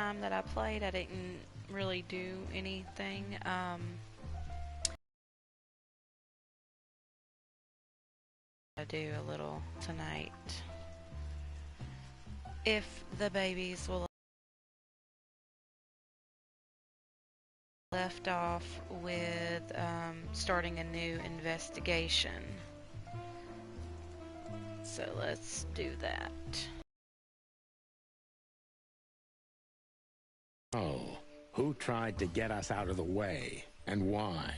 time that I played, I didn't really do anything. I do a little tonight. If the babies will left off with starting a new investigation. So let's do that. Oh, who tried to get us out of the way, and why?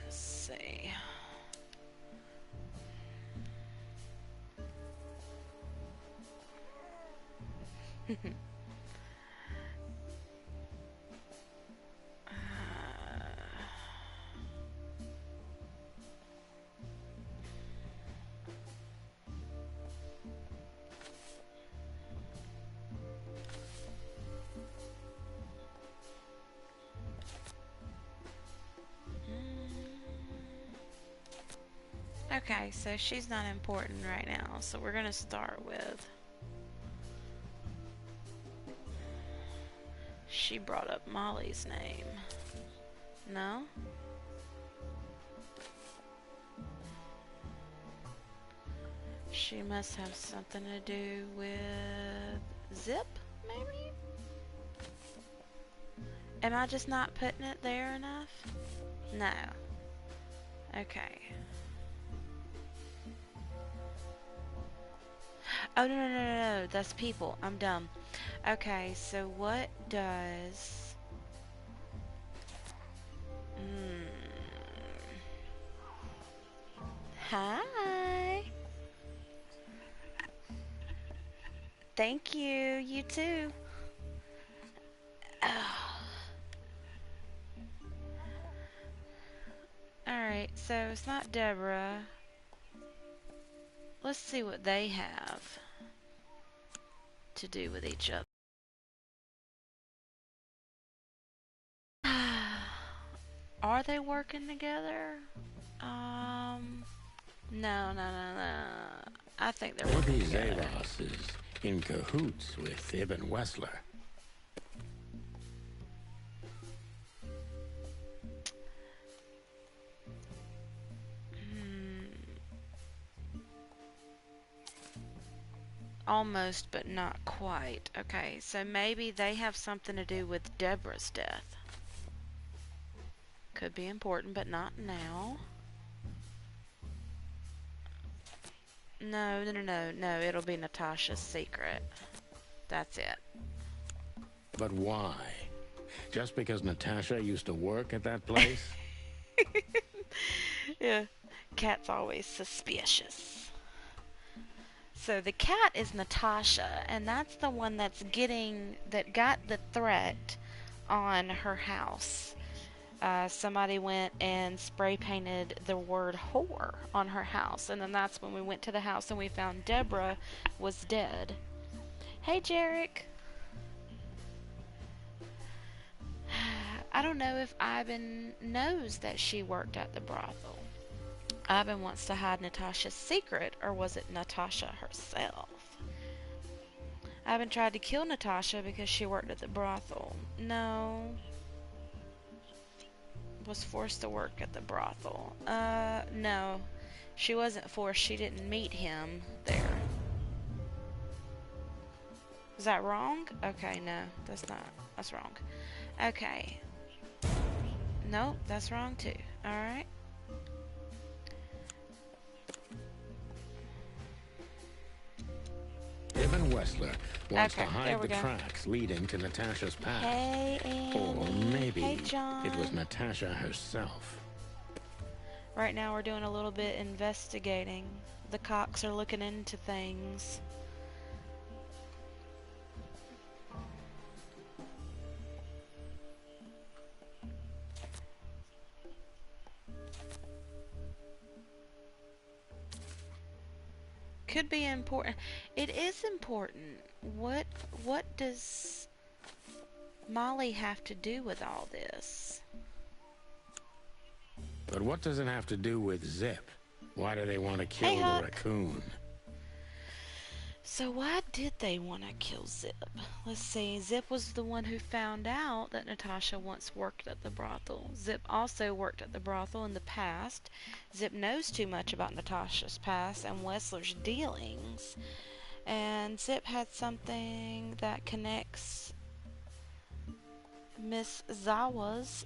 Let's see. Okay, so she's not important right now, so we're gonna start with. She brought up Molly's name. No? She must have something to do with Zip, maybe? Am I just not putting it there enough? No. Okay. Oh, no, no, no, no, no. That's people. I'm dumb. Okay, so what does... Hi. Thank you. You too. Alright, so it's not Deborah. Let's see what they have to do with each other. Are they working together? No, no, no, no. I think they're working Maybe together. Zavos is in cahoots with Ibn Wessler. Almost, but not quite. Okay, so maybe they have something to do with Deborah's death. Could be important, but not now. No, no, no, no, no. It'll be Natasha's secret. That's it. But why? Just because Natasha used to work at that place? Yeah. Cat's always suspicious. So the cat is Natasha, and that's the one that got the threat on her house. Somebody went and spray painted the word whore on her house, and then that's when we went to the house and we found Deborah was dead. Hey, Jarek. I don't know if Ivan knows that she worked at the brothel. Ivan wants to hide Natasha's secret, or was it Natasha herself? Ivan tried to kill Natasha because she worked at the brothel. No. Was forced to work at the brothel. No. She wasn't forced. She didn't meet him there. Is that wrong? Okay, no. That's not. That's wrong. Okay. Nope, that's wrong too. Alright. Ibn Wessler wants to Okay, there hide we the go. tracks leading to Natasha's past. Hey, Annie. Or maybe Hey, John. it was Natasha herself. Right now we're doing a little bit investigating. The cocks are looking into things. Could be important. It is important. What does Molly have to do with all this? But what does it have to do with Zip? Why do they want to Hey, kill the Huck. raccoon? So why did they want to kill Zip? Let's see. Zip was the one who found out that Natasha once worked at the brothel. Zip also worked at the brothel in the past. Zip knows too much about Natasha's past and Wessler's dealings. And Zip had something that connects Miss Zawas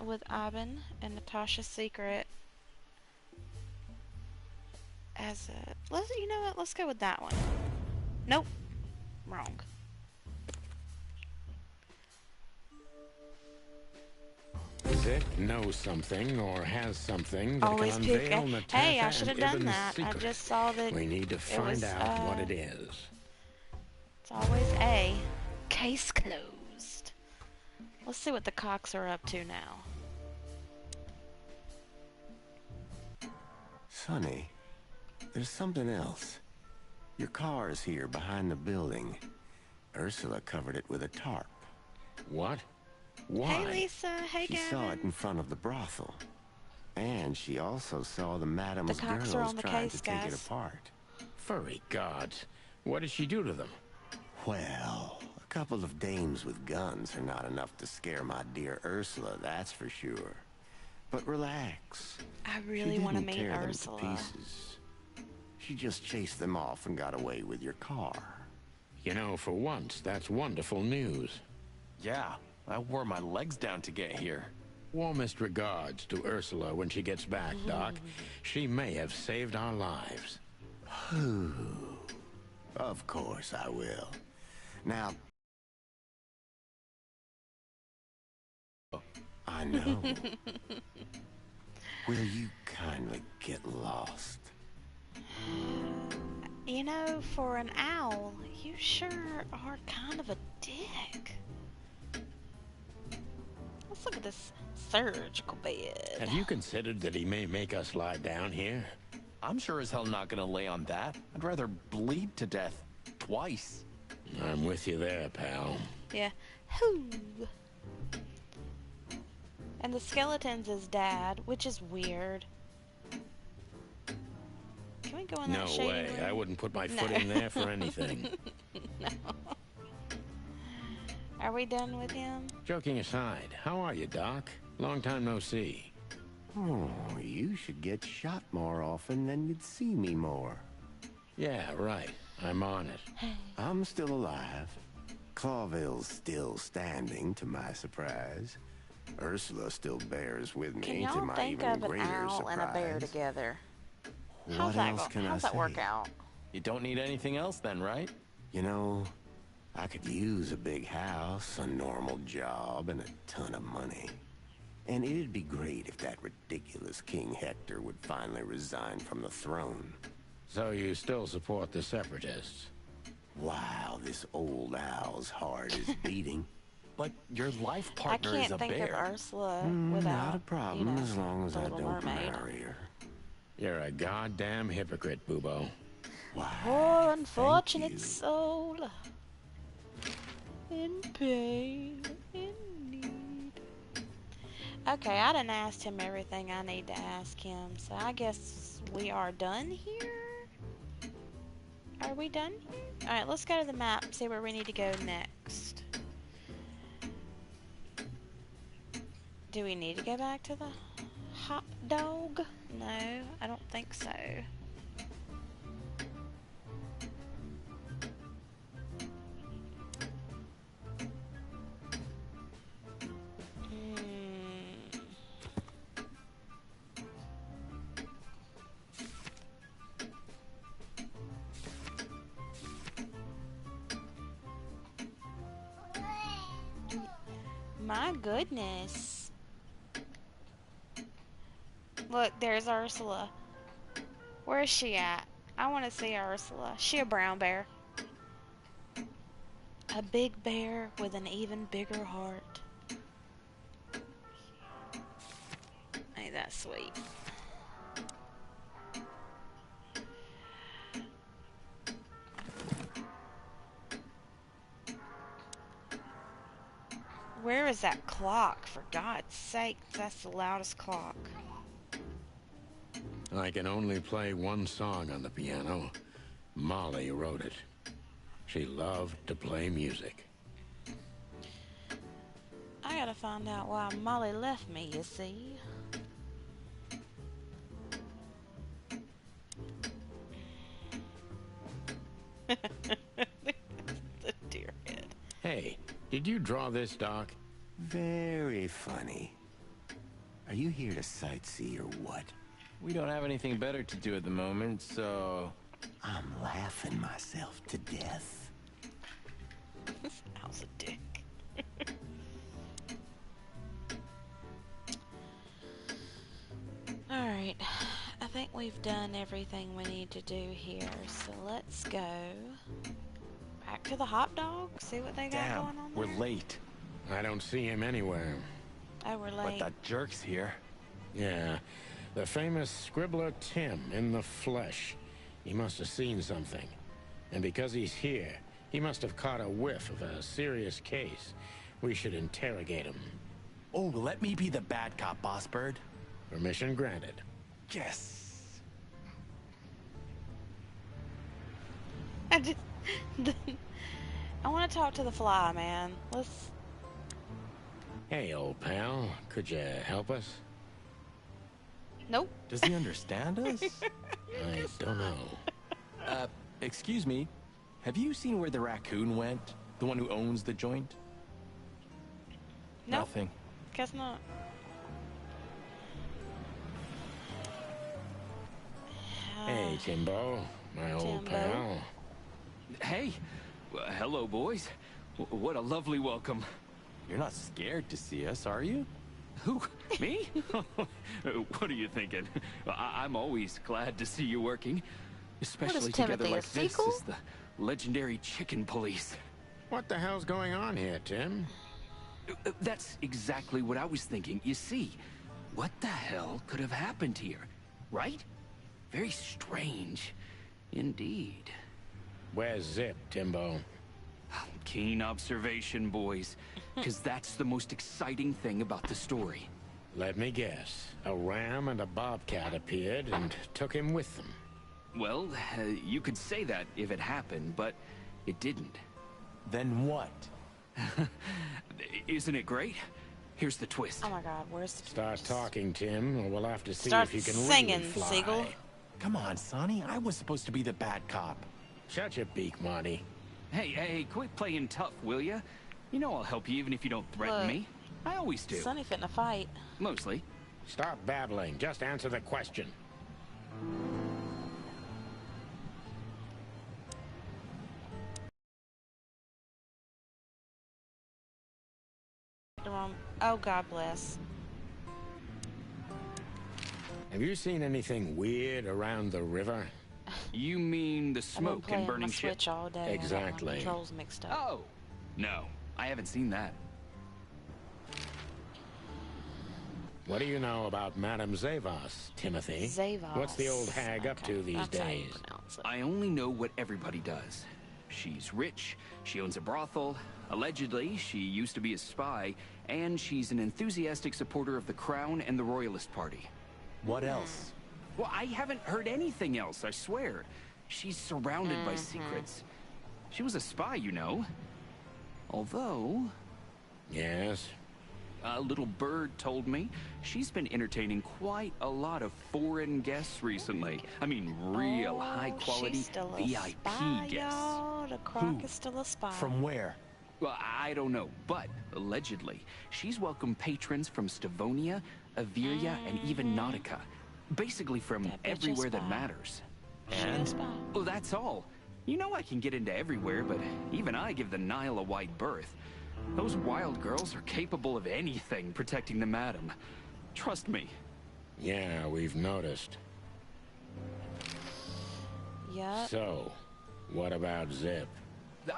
with Ivan and Natasha's secret as a... You know what? Let's go with that one. Nope. Wrong. Zip knows something or has something that Always can pick. unveil Natasha Hey, I should have and done Ivan's that. I secret. just saw that We need to it find was. out what it is. It's always A. Case closed. Let's see what the Cocks are up to now. Sonny, there's something else. Your car is here behind the building. Ursula covered it with a tarp. What? Why? Hey, Lisa. Hey, She Gavin. saw it in front of the brothel. And she also saw the madam's The Cocks girls are on the trying case, to take it guys. apart. Furry gods. What did she do to them? Well, a couple of dames with guns are not enough to scare my dear Ursula, that's for sure. But relax. I really want to meet tear Ursula. them to pieces. She just chased them off and got away with your car. You know, for once, that's wonderful news. Yeah, I wore my legs down to get here. Warmest regards to Ursula when she gets back, Doc. She may have saved our lives. Of course I will. Now... I know. Will you kindly get lost? You know, for an owl, you sure are kind of a dick. Let's look at this surgical bed. Have you considered that he may make us lie down here? I'm sure as hell not gonna lay on that. I'd rather bleed to death. Twice. I'm with you there, pal. Yeah. Whoo. And the skeleton's his dad, which is weird. Can we go in that No shady way. room? I wouldn't put my foot in there for anything. No. Are we done with him? Joking aside, how are you, Doc? Long time no see. Oh, you should get shot more often, then you'd see me more. Yeah, right. I'm on it. I'm still alive. Clawville's still standing, to my surprise. Ursula still bears with me, Can to y'all my think even of an greater owl surprise. and a bear together? What else can I How's say? that work out? You don't need anything else then, right? You know, I could use a big house, a normal job, and a ton of money. And it'd be great if that ridiculous King Hector would finally resign from the throne. So you still support the Separatists? Wow, this old owl's heart is beating. But your life I partner is can't a think bear. of Ursula without, Not a problem, you know, as long as the I Little don't Mermaid. marry her. You're a goddamn hypocrite, Bubo. Why, Poor unfortunate you. soul. In pain, in need. Okay, I done asked him everything I need to ask him, so I guess we are done here? Are we done here? Alright, let's go to the map and see where we need to go next. Do we need to go back to the hot dog? No, I don't think so. My goodness. Look, there's Ursula. Where is she at? I want to see Ursula. She a brown bear. A big bear with an even bigger heart. Ain't that sweet? Where is that clock? For God's sake, that's the loudest clock. I can only play one song on the piano. Molly wrote it. She loved to play music. I gotta find out why Molly left me, you see. The deer head. Hey, did you draw this, Doc? Very funny. Are you here to sightsee or what? We don't have anything better to do at the moment, so... I'm laughing myself to death. Al's a dick. Alright, I think we've done everything we need to do here, so let's go back to the hot dog, see what they got Damn, going on we're there. late. I don't see him anywhere. Oh, we're But late. that jerk's here. Yeah, the famous scribbler Tim in the flesh. He must have seen something. And because he's here, he must have caught a whiff of a serious case. We should interrogate him. Oh, let me be the bad cop, Boss Bird. Permission granted. Yes. I just... I want to talk to the fly, man. Let's... Hey, old pal, could you help us? Nope. Does he understand us? I don't know. Excuse me. Have you seen where the raccoon went? The one who owns the joint? Nope. Nothing. Guess not. Hey, Timbo, my old Timbo. pal. Hey, hello, boys. What a lovely welcome. You're not scared to see us, are you? Who? Me? What are you thinking? I'm always glad to see you working, especially together Timothy, a like this sequel? as the legendary chicken police. What the hell's going on here, Tim? That's exactly what I was thinking. You see, what the hell could have happened here, right? Very strange, indeed. Where's Zip, Timbo? Keen observation, boys, because that's the most exciting thing about the story. Let me guess. A ram and a bobcat appeared and took him with them. Well, you could say that if it happened, but it didn't. Then what? Isn't it great? Here's the twist. Oh my God, where's the... Start talking, Tim, or we'll have to see Start if you can singing, really fly. Siegel. Come on, Sonny. I was supposed to be the bad cop. Shut your beak, Marty. Hey, quit playing tough, will ya? You know I'll help you even if you don't threaten Look, me. I always do. Sonny fitting a fight. Mostly. Stop babbling. Just answer the question. Oh, God bless. Have you seen anything weird around the river? You mean the I've been smoke playing and burning my shit? Switch all day. and I got my Exactly. controls mixed up. Oh, no. I haven't seen that. What do you know about Madame Zavos, Timothy? Zavos. What's the old hag up to these That's how you days? pronounce it. I only know what everybody does. She's rich, she owns a brothel, allegedly she used to be a spy, and she's an enthusiastic supporter of the Crown and the Royalist Party. What else? Well, I haven't heard anything else, I swear. She's surrounded by secrets. She was a spy, you know. Although, Yes? a little bird told me she's been entertaining quite a lot of foreign guests recently. I mean, real high-quality she's still a VIP spy, guests. y'all. The croc is still a spy. From where? Well, I don't know, but allegedly, she's welcomed patrons from Stavonia, Averia, and even Nautica. Basically from That bitch a everywhere that spy. matters. She a spy. Well, that's all. You know I can get into everywhere, but even I give the Nile a wide berth. Those wild girls are capable of anything protecting the madam. Trust me. Yeah, we've noticed. Yep. So, what about Zip?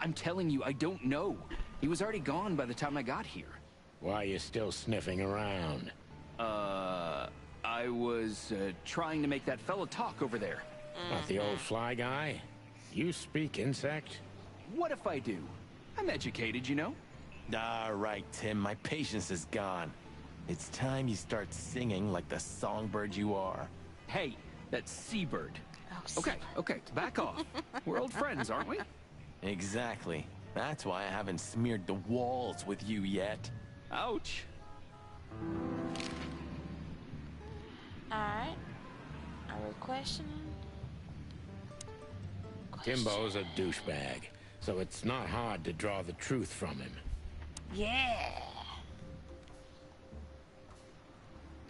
I'm telling you, I don't know. He was already gone by the time I got here. Why are you still sniffing around? I was trying to make that fella talk over there. What, the old fly guy? You speak insect? What if I do? I'm educated, you know? All right, Tim, my patience is gone. It's time you start singing like the songbird you are. Hey, that's Seabird. Oh, Okay, Seabird. okay, back off. We're old friends, aren't we? Exactly. That's why I haven't smeared the walls with you yet. Ouch. Alright. Are we questioning? Timbo's a douchebag, so it's not hard to draw the truth from him. Yeah.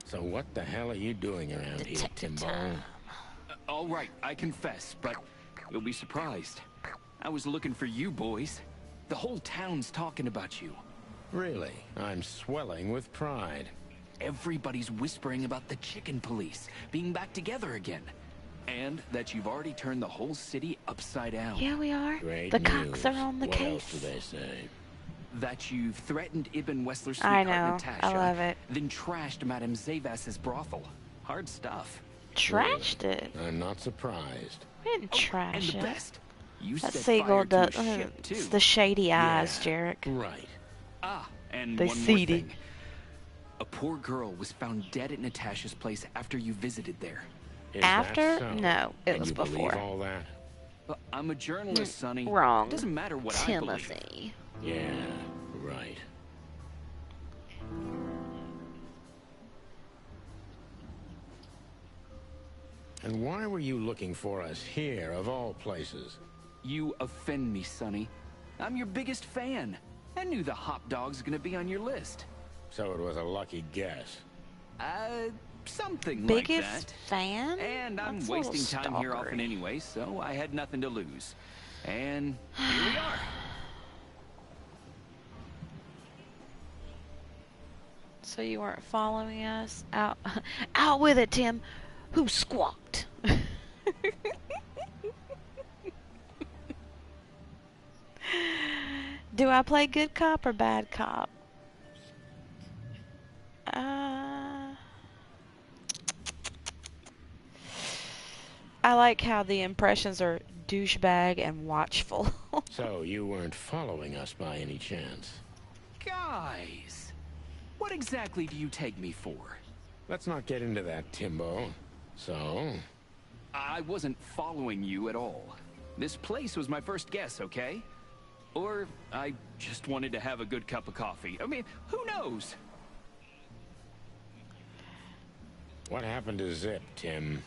So what the hell are you doing around here, Detective Timbo? time. All right, I confess, but you'll be surprised. I was looking for you boys. The whole town's talking about you. Really? I'm swelling with pride. Everybody's whispering about the chicken police being back together again. And that you've already turned the whole city upside down. Yeah, we are. Great The news. cocks are on the what case. else do they say? That you've threatened Ibn Wessler's I sweetheart know. Natasha. I love it. Then trashed Madame Zavas's brothel. Hard stuff. Trashed it. I'm not surprised. We didn't And trash the it. best, you That set seagull fire to a does. ship too. It's the shady eyes, Yeah, Jarek. Right. Ah, and They one more seedy. thing. A poor girl was found dead at Natasha's place after you visited there. Is After? that so? No, it And was you before. believe all that? But I'm a journalist, Sonny. Wrong. Doesn't matter what I believe. Timothy. Yeah, right. And why were you looking for us here, of all places? You offend me, Sonny. I'm your biggest fan. I knew the hop dog's gonna be on your list. So it was a lucky guess. Something Biggest like that. fan? And I'm That's a little wasting time here often stalkery. anyway, so I had nothing to lose. And here we are. So you weren't following us? Out, out with it, Tim. Who squawked? Do I play good cop or bad cop? I like how the impressions are douchebag and watchful. So you weren't following us by any chance? Guys, what exactly do you take me for? Let's not get into that, Timbo. So, I wasn't following you at all. This place was my first guess, okay? Or I just wanted to have a good cup of coffee. I mean, who knows? what happened to Zip, Tim?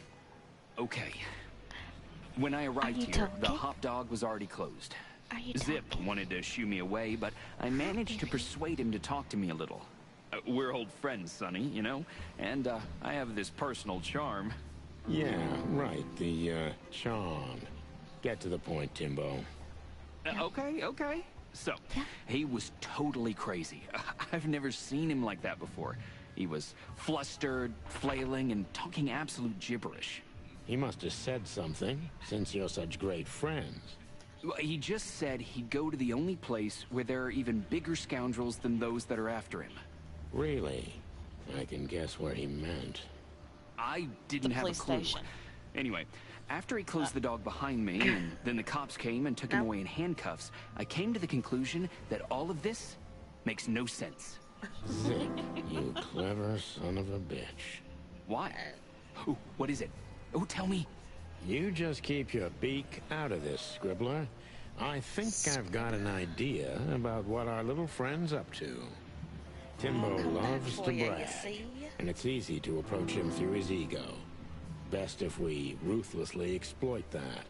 Okay. When I arrived you here, the talking? hop dog was already closed. Are you Zip talking? wanted to shoo me away, but I managed to persuade him to talk to me a little. We're old friends, Sonny, you know? And I have this personal charm. Yeah, right, the, charm. Get to the point, Timbo. Okay. So, he was totally crazy. I've never seen him like that before. He was flustered, flailing, and talking absolute gibberish. He must have said something, since you're such great friends. He just said he'd go to the only place where there are even bigger scoundrels than those that are after him. Really? I can guess where he meant. I didn't The have a police clue. station. Anyway, after he closed the dog behind me, and then the cops came and took him away in handcuffs, I came to the conclusion that all of this makes no sense. Zick, you clever son of a bitch. Why? Oh, what is it? Oh, tell me. You just keep your beak out of this, Scribbler. I think I've got an idea about what our little friend's up to. Timbo loves to brag, and it's easy to approach him through his ego. Best if we ruthlessly exploit that.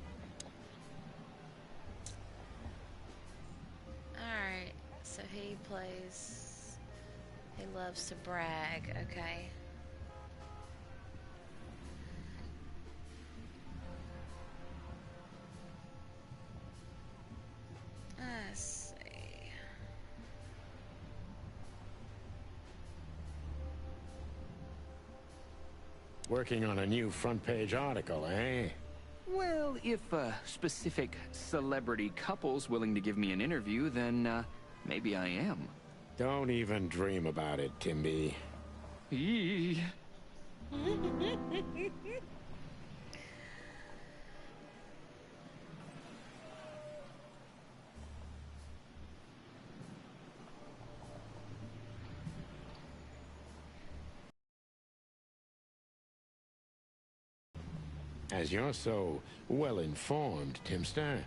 Alright, so he loves to brag, okay. Let's see. Working on a new front-page article, eh? Well, if a specific celebrity couple's willing to give me an interview, then maybe I am. Don't even dream about it, Timby. Eee. As you're so well informed, Timster,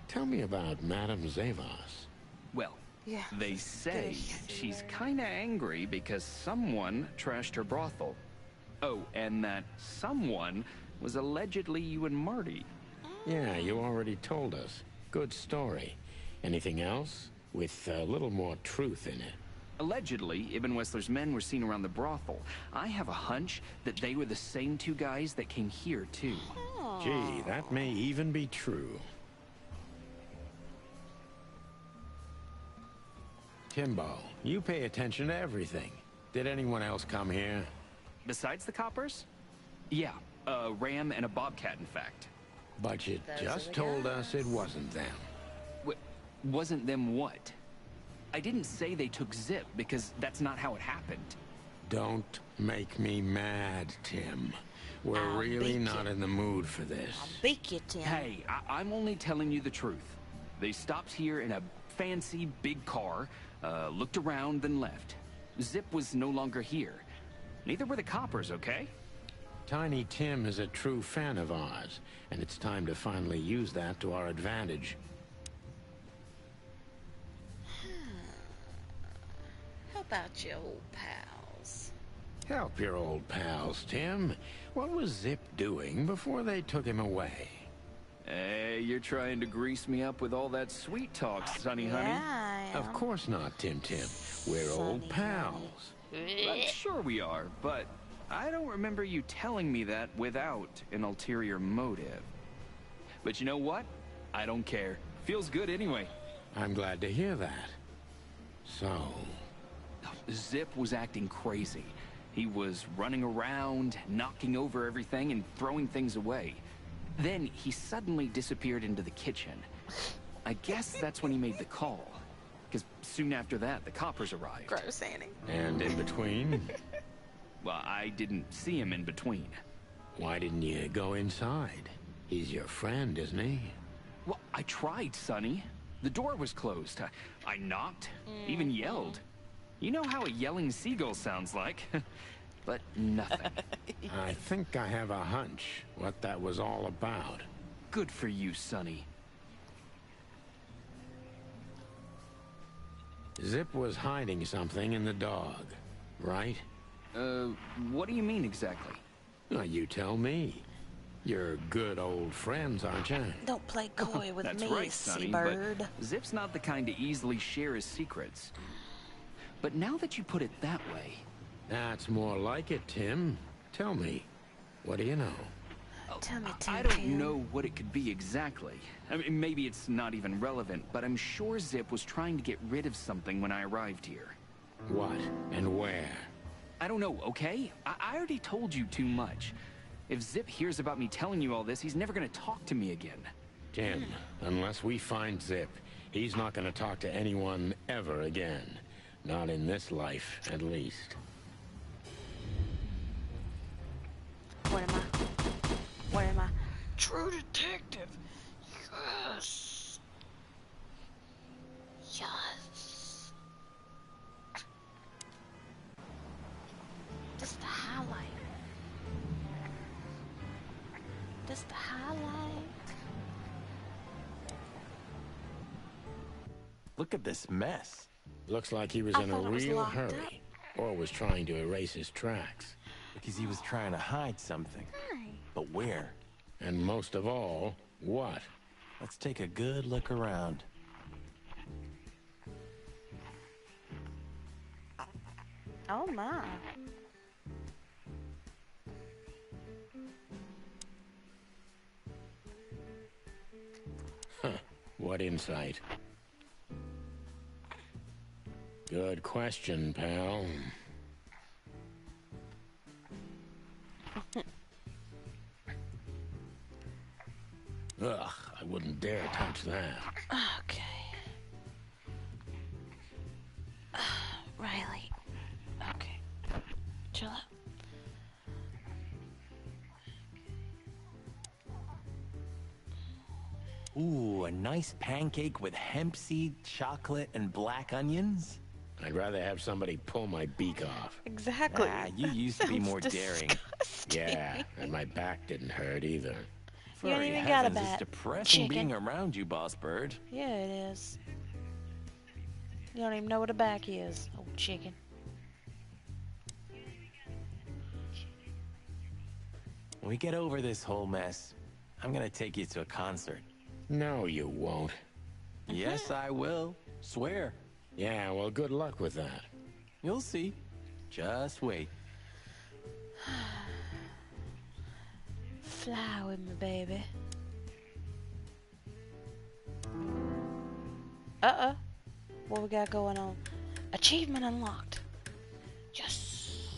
tell me about Madame Zavos. Well, Yeah. they say she's kinda angry because someone trashed her brothel. Oh, and that someone was allegedly you and Marty. Yeah, you already told us. Good story. Anything else? With a little more truth in it. Allegedly, Ibn Wessler's men were seen around the brothel. I have a hunch that they were the same two guys that came here, too. Gee, that may even be true. Timbo, you pay attention to everything. Did anyone else come here? Besides the coppers? Yeah, a ram and a bobcat, in fact. But you Those are just the told us it guys. wasn't them. Wasn't them what? I didn't say they took Zip, because that's not how it happened. Don't make me mad, Tim. We're I'll really beat not you. in the mood for this. Beak you, Tim. Hey, I'm only telling you the truth. They stopped here in a fancy big car, looked around, then left. Zip was no longer here. Neither were the coppers, okay? Tiny Tim is a true fan of ours, and it's time to finally use that to our advantage. How about your old pals? Help your old pals, Tim. What was Zip doing before they took him away? Hey, you're trying to grease me up with all that sweet talk, Sonny honey. Yeah, I Of am. course not, Tim Tim. We're old Sonny pals. Sure we are, but I don't remember you telling me that without an ulterior motive. But you know what? I don't care. Feels good anyway. I'm glad to hear that. So, Zip was acting crazy. He was running around, knocking over everything and throwing things away. Then he suddenly disappeared into the kitchen. I guess that's when he made the call. Because soon after that, the coppers arrived. Gross, Annie. and in between, Well, I didn't see him in between. why didn't you go inside? He's your friend, isn't he? Well, I tried, Sonny. The door was closed. I knocked, even yelled. You know how a yelling seagull sounds like. But nothing. I think I have a hunch what that was all about. Good for you, Sonny. Zip was hiding something in the dog, right? What do you mean exactly? Well, you tell me. You're good old friends, aren't you? Don't play coy with That's me, right, Sonny, seabird. but Zip's not the kind to easily share his secrets. But now that you put it that way, That's more like it, Tim. Tell me, what do you know? Tell me, Tim. I don't know what it could be exactly. I mean, maybe it's not even relevant, but I'm sure Zip was trying to get rid of something when I arrived here. What and where? I don't know, okay? I already told you too much. If Zip hears about me telling you all this, he's never gonna talk to me again. Tim, unless we find Zip, he's not going to talk to anyone ever again. Not in this life, at least. What am I? What am I? True detective. Yes. Yes. Just the highlight. Just the highlight. Look at this mess. Looks like he was I in a thought it was real locked hurry. Or was trying to erase his tracks. Because he was trying to hide something. But where? And most of all, what? Let's take a good look around. Oh my. What insight? Good question, pal. Ugh, I wouldn't dare touch that. Okay. Riley. Okay. Chill out. Ooh, a nice pancake with hemp seed, chocolate, and black onions? I'd rather have somebody pull my beak off. Exactly. Ah, you used to be Sounds more daring. disgusting. Yeah, and my back didn't hurt either. You don't Furry even got a heavens, it's bat, depressing chicken. being around you, boss bird. Yeah, it is. You don't even know what a back is, old chicken. When we get over this whole mess, I'm gonna take you to a concert. No, you won't. Yes, I will. Swear. Yeah, well, good luck with that. You'll see. Just wait. Fly with me, baby. Uh-oh. What we got going on? Achievement unlocked. Yes.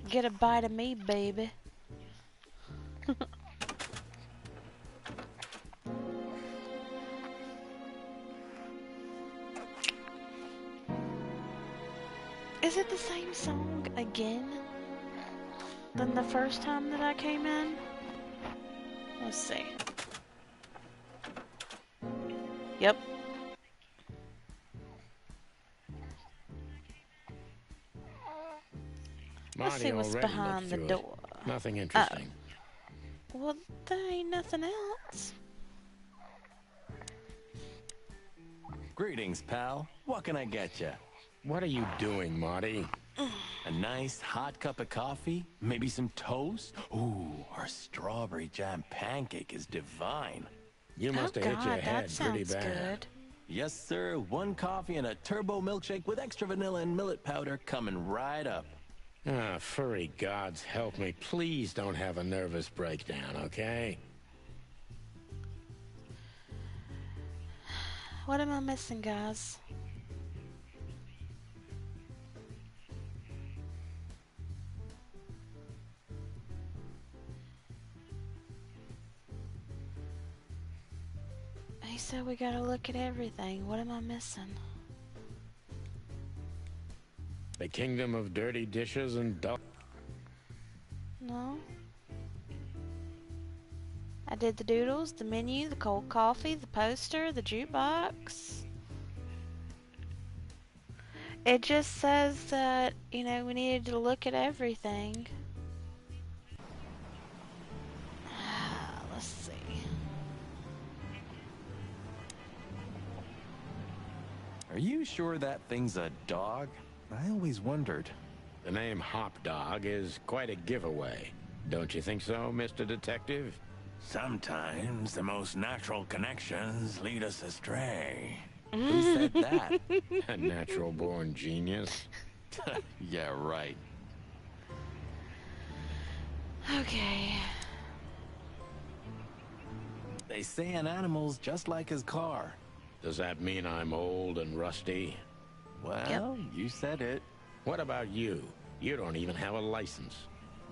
Get a bite of me, baby. Is it the same song again than the first time that I came in? Let's see. Yep. Let's Marty see what's already behind looked the through it. door. Nothing interesting. Well, there ain't nothing else. Greetings, pal. What can I get you? What are you doing, Marty? A nice hot cup of coffee? Maybe some toast? Ooh, our strawberry jam pancake is divine. You must Oh have hit your God, head that pretty sounds bad. good. Yes, sir. One coffee and a turbo milkshake with extra vanilla and millet powder coming right up. Ah, furry gods help me. Please don't have a nervous breakdown, okay? What am I missing, guys? He said we gotta look at everything. What am I missing? The kingdom of dirty dishes and dull. No. I did the doodles, the menu, the cold coffee, the poster, the jukebox. It just says that, you know, we needed to look at everything. Let's see. Are you sure that thing's a dog? I always wondered. The name Hop Dog is quite a giveaway. Don't you think so, Mr. Detective? Sometimes the most natural connections lead us astray. Who said that? A natural-born genius. Yeah, right. Okay. They say an animal's just like his car. Does that mean I'm old and rusty? Well, you said it. What about you? You don't even have a license.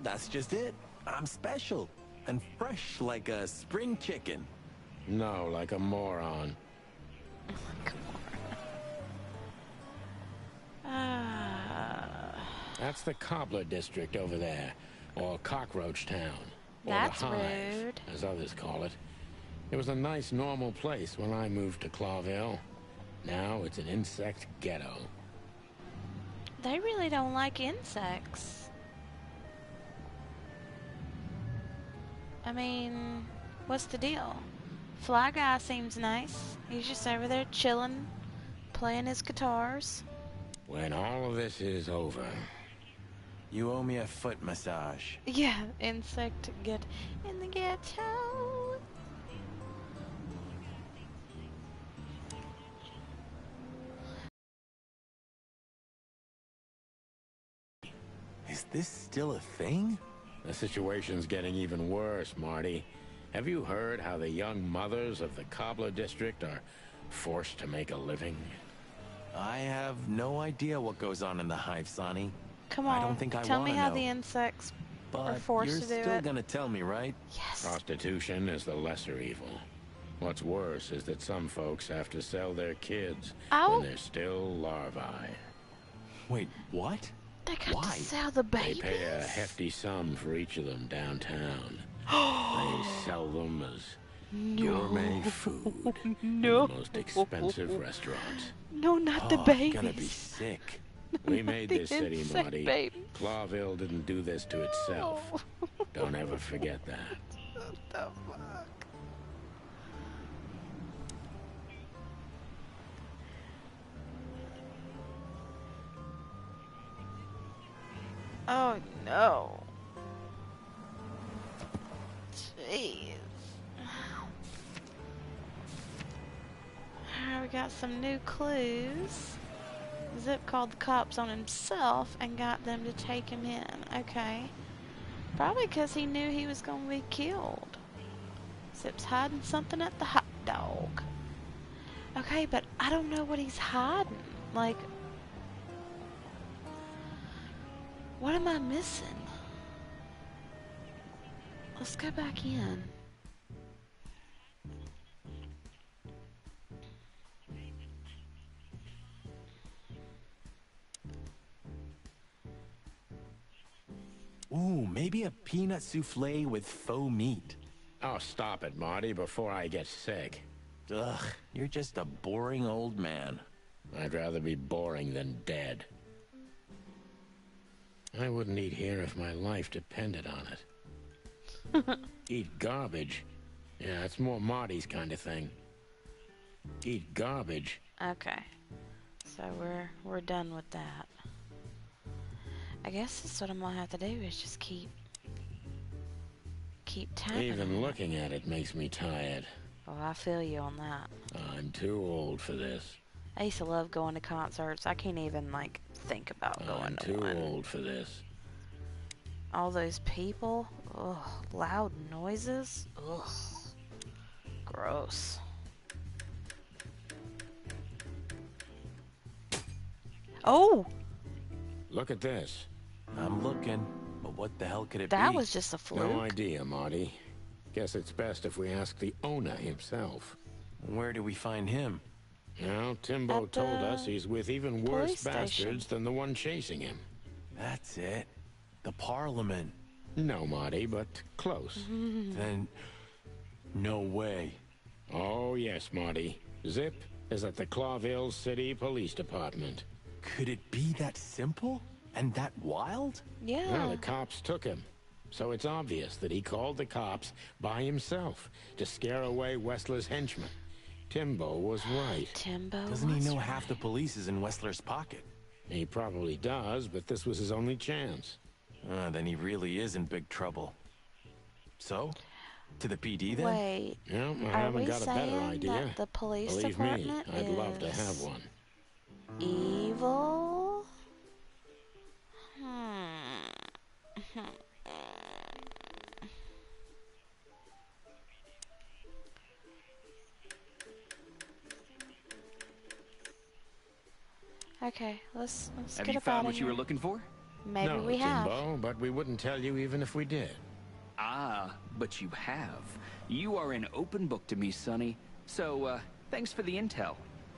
That's just it. I'm special and fresh like a spring chicken. No, like a moron. That's the Cobbler District over there, or Cockroach Town, or That's the Hive, rude. as others call it. It was a nice, normal place when I moved to Clawville. Now it's an insect ghetto. They really don't like insects. I mean, what's the deal? Fly Guy seems nice. He's just over there chilling, playing his guitars. When all of this is over, You owe me a foot massage. Yeah, insect get in the ghetto. Is this still a thing? the situation's getting even worse, Marty. Have you heard how the young mothers of the Cobbler District are forced to make a living? I have no idea what goes on in the hive, Sonny. Come on, I don't think I tell me wanna how know. the insects are But forced you're to do still it. gonna tell me, right? Yes. Prostitution is the lesser evil. What's worse is that some folks have to sell their kids Ow. when they're still larvae. Wait, what? They got Why? to sell the They babies. pay a hefty sum for each of them downtown. They sell them as Gourmet food No. in the most expensive restaurants. No, not the Oh, babies. you're gonna be sick. We made The this city, insect Marty. babies. Clawville didn't do this to itself. Don't ever forget that. What the fuck? Oh no. Jeez. Alright, we got some new clues. Zip called the cops on himself and got them to take him in. Okay. Probably because he knew he was going to be killed. Zip's hiding something at the hot dog. Okay, but I don't know what he's hiding. Like, what am I missing? Let's go back in. Ooh, maybe a peanut souffle with faux meat. Oh, stop it, Marty, before I get sick. Ugh, you're just a boring old man. I'd rather be boring than dead. I wouldn't eat here if my life depended on it. Eat garbage? Yeah, it's more Marty's kind of thing. Eat garbage? Okay. So we're done with that. I guess that's what I'm gonna have to do is just keep tapping. Even looking at it makes me tired. Oh, I feel you on that. I'm too old for this. I used to love going to concerts. I can't even like think about going I'm to too one. old for this. All those people, ugh, loud noises, ugh, gross. Oh, Look at this. I'm looking, but what the hell could it that be? was just a fluke. No idea, Marty. Guess it's best if we ask the owner himself. Where do we find him? Now, Timbo At told the us he's with even police worse station. bastards than the one chasing him. That's it. The Parliament. No, Marty, but close. Then, no way. Oh, yes, Marty. Zip is at the Clawville City Police Department. Could it be that simple? And that wild? Yeah. Well, the cops took him. So it's obvious that he called the cops by himself to scare away Wessler's henchmen. Timbo was right. Timbo. Doesn't he was know right. half the police is in Wessler's pocket? He probably does, but this was his only chance. Then he really is in big trouble. So, to the PD then? Wait. Yeah, I Are haven't we got a better saying idea. that the police Believe me, department I'd love to is have one. evil? Okay, let's Have get you up found out what of you here. were looking for? Maybe No, we have. Timbo, but we wouldn't tell you even if we did. Ah, but you have. You are an open book to me, Sonny. So, thanks for the intel.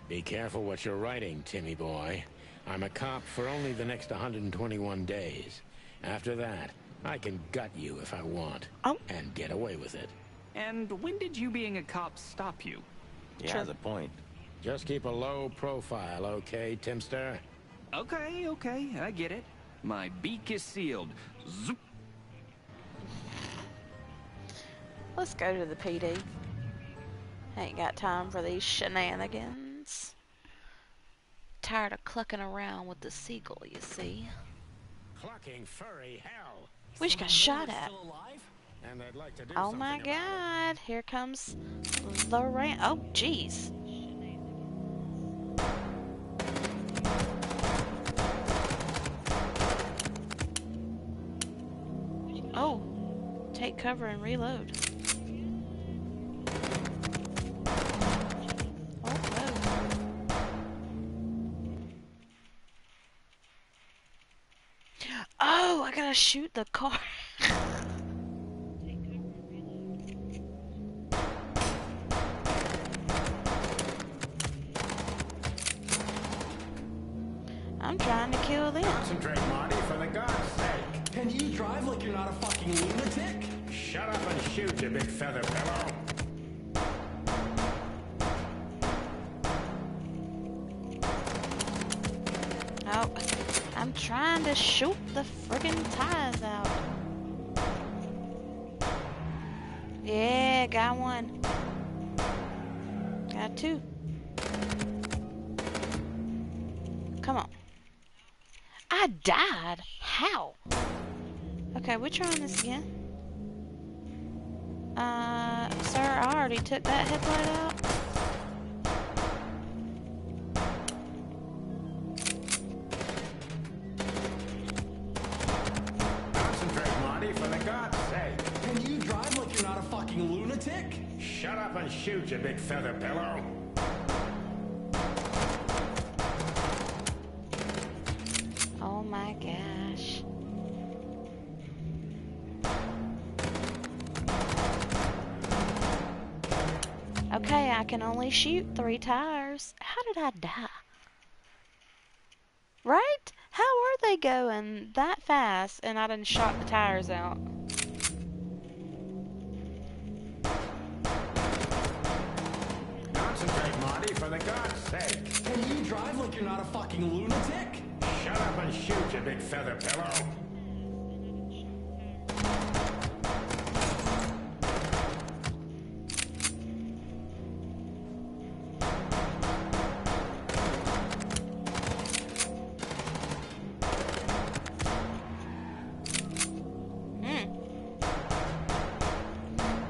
Be careful what you're writing, Timmy boy. I'm a cop for only the next 121 days. After that, I can gut you if I want. Oh. And get away with it. And when did you being a cop stop you? He has a point. Just keep a low profile, okay, Timster? Okay, I get it. My beak is sealed. Zoop. Let's go to the PD. Ain't got time for these shenanigans. Tired of clucking around with the seagull, you see. Clucking furry hell. We just got shot at. And I'd like to do Oh something my about it. god, here comes the rain. Oh, jeez. Oh, take cover and reload. Oh, no. Oh, I gotta shoot the car. I'm trying to kill them. Concentrate, Marty, for the God's sake. Can you drive like you're not a fucking lunatic? Shut up and shoot, you big feather pillow. trying to shoot the friggin' tires out. Yeah, got one. Got two. Come on. I died. How? Okay, we're trying this again. Sir, I already took that headlight out. Concentrate, Marty, for the God's sake. Can you drive like you're not a fucking lunatic? Shut up and shoot, you big feather pillow. Oh my gosh. Okay, I can only shoot 3 tires. How did I die? Right? How are they going that fast and I done shot the tires out? Concentrate, Marty, for the God's sake. Can you drive like you're not a fucking lunatic? Shut up and shoot, you big feather pillow.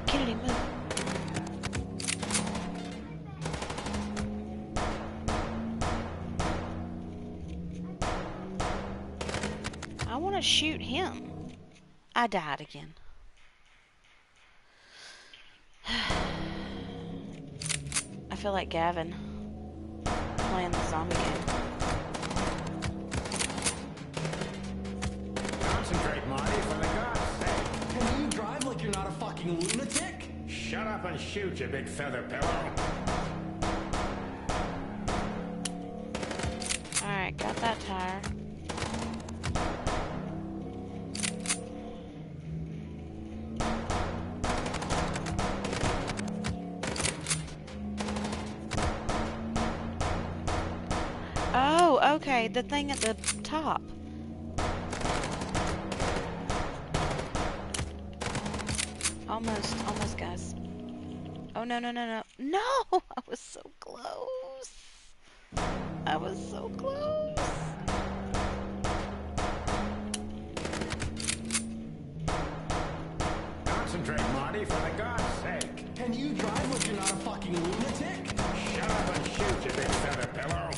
Kennedy, move. I want to shoot him. I died again. I feel like Gavin playing the zombie game. Concentrate, Marty, for the God's sake. Can you drive like you're not a fucking lunatic? Shut up and shoot, you big feather pillow. Alright, got that tire. Oh, okay, the thing at the top. Almost, guys. Oh, no. No! I was so close. I was so close. Concentrate, Marty, for the God's sake. Can you drive like you're not a fucking lunatic? Shut up and shoot, you big feather pillow.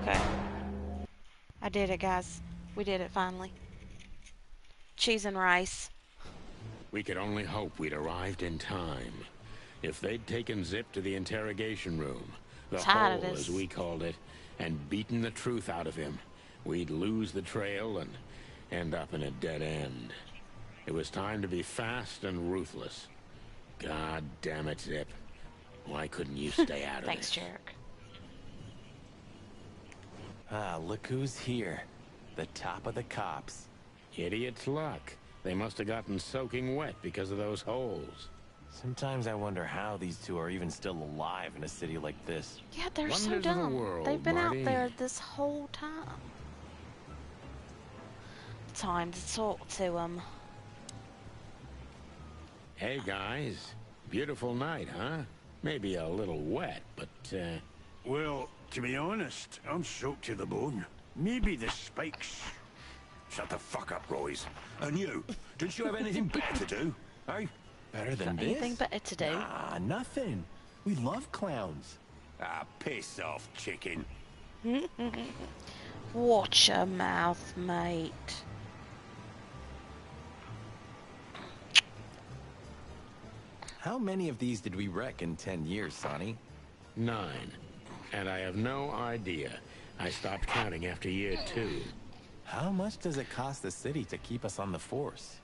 Okay. I did it, guys. We did it finally. Cheese and rice. We could only hope we'd arrived in time. If they'd taken Zip to the interrogation room, the Tired of hole, this. as we called it, and beaten the truth out of him, we'd lose the trail and end up in a dead end. It was time to be fast and ruthless. God damn it, Zip. Why couldn't you stay out of Thanks, this? Jarek. Ah, look who's here. The top of the cops. Idiot's luck. They must have gotten soaking wet because of those holes. Sometimes I wonder how these two are even still alive in a city like this. Yeah, they're so Wonders of the dumb. world, They've been Marty. out there this whole time. Time to talk to them. Hey, guys. Beautiful night, huh? Maybe a little wet, but, Well, to be honest, I'm soaked to the bone. Maybe the spikes. Shut the fuck up, Royce. And you, don't you have anything better to do? Eh? Better than this? Anything better to do? Ah, nothing. We love clowns. Ah, piss off, chicken. Watch your mouth, mate. How many of these did we wreck in 10 years, Sonny? 9. And I have no idea. I stopped counting after year 2. How much does it cost the city to keep us on the force?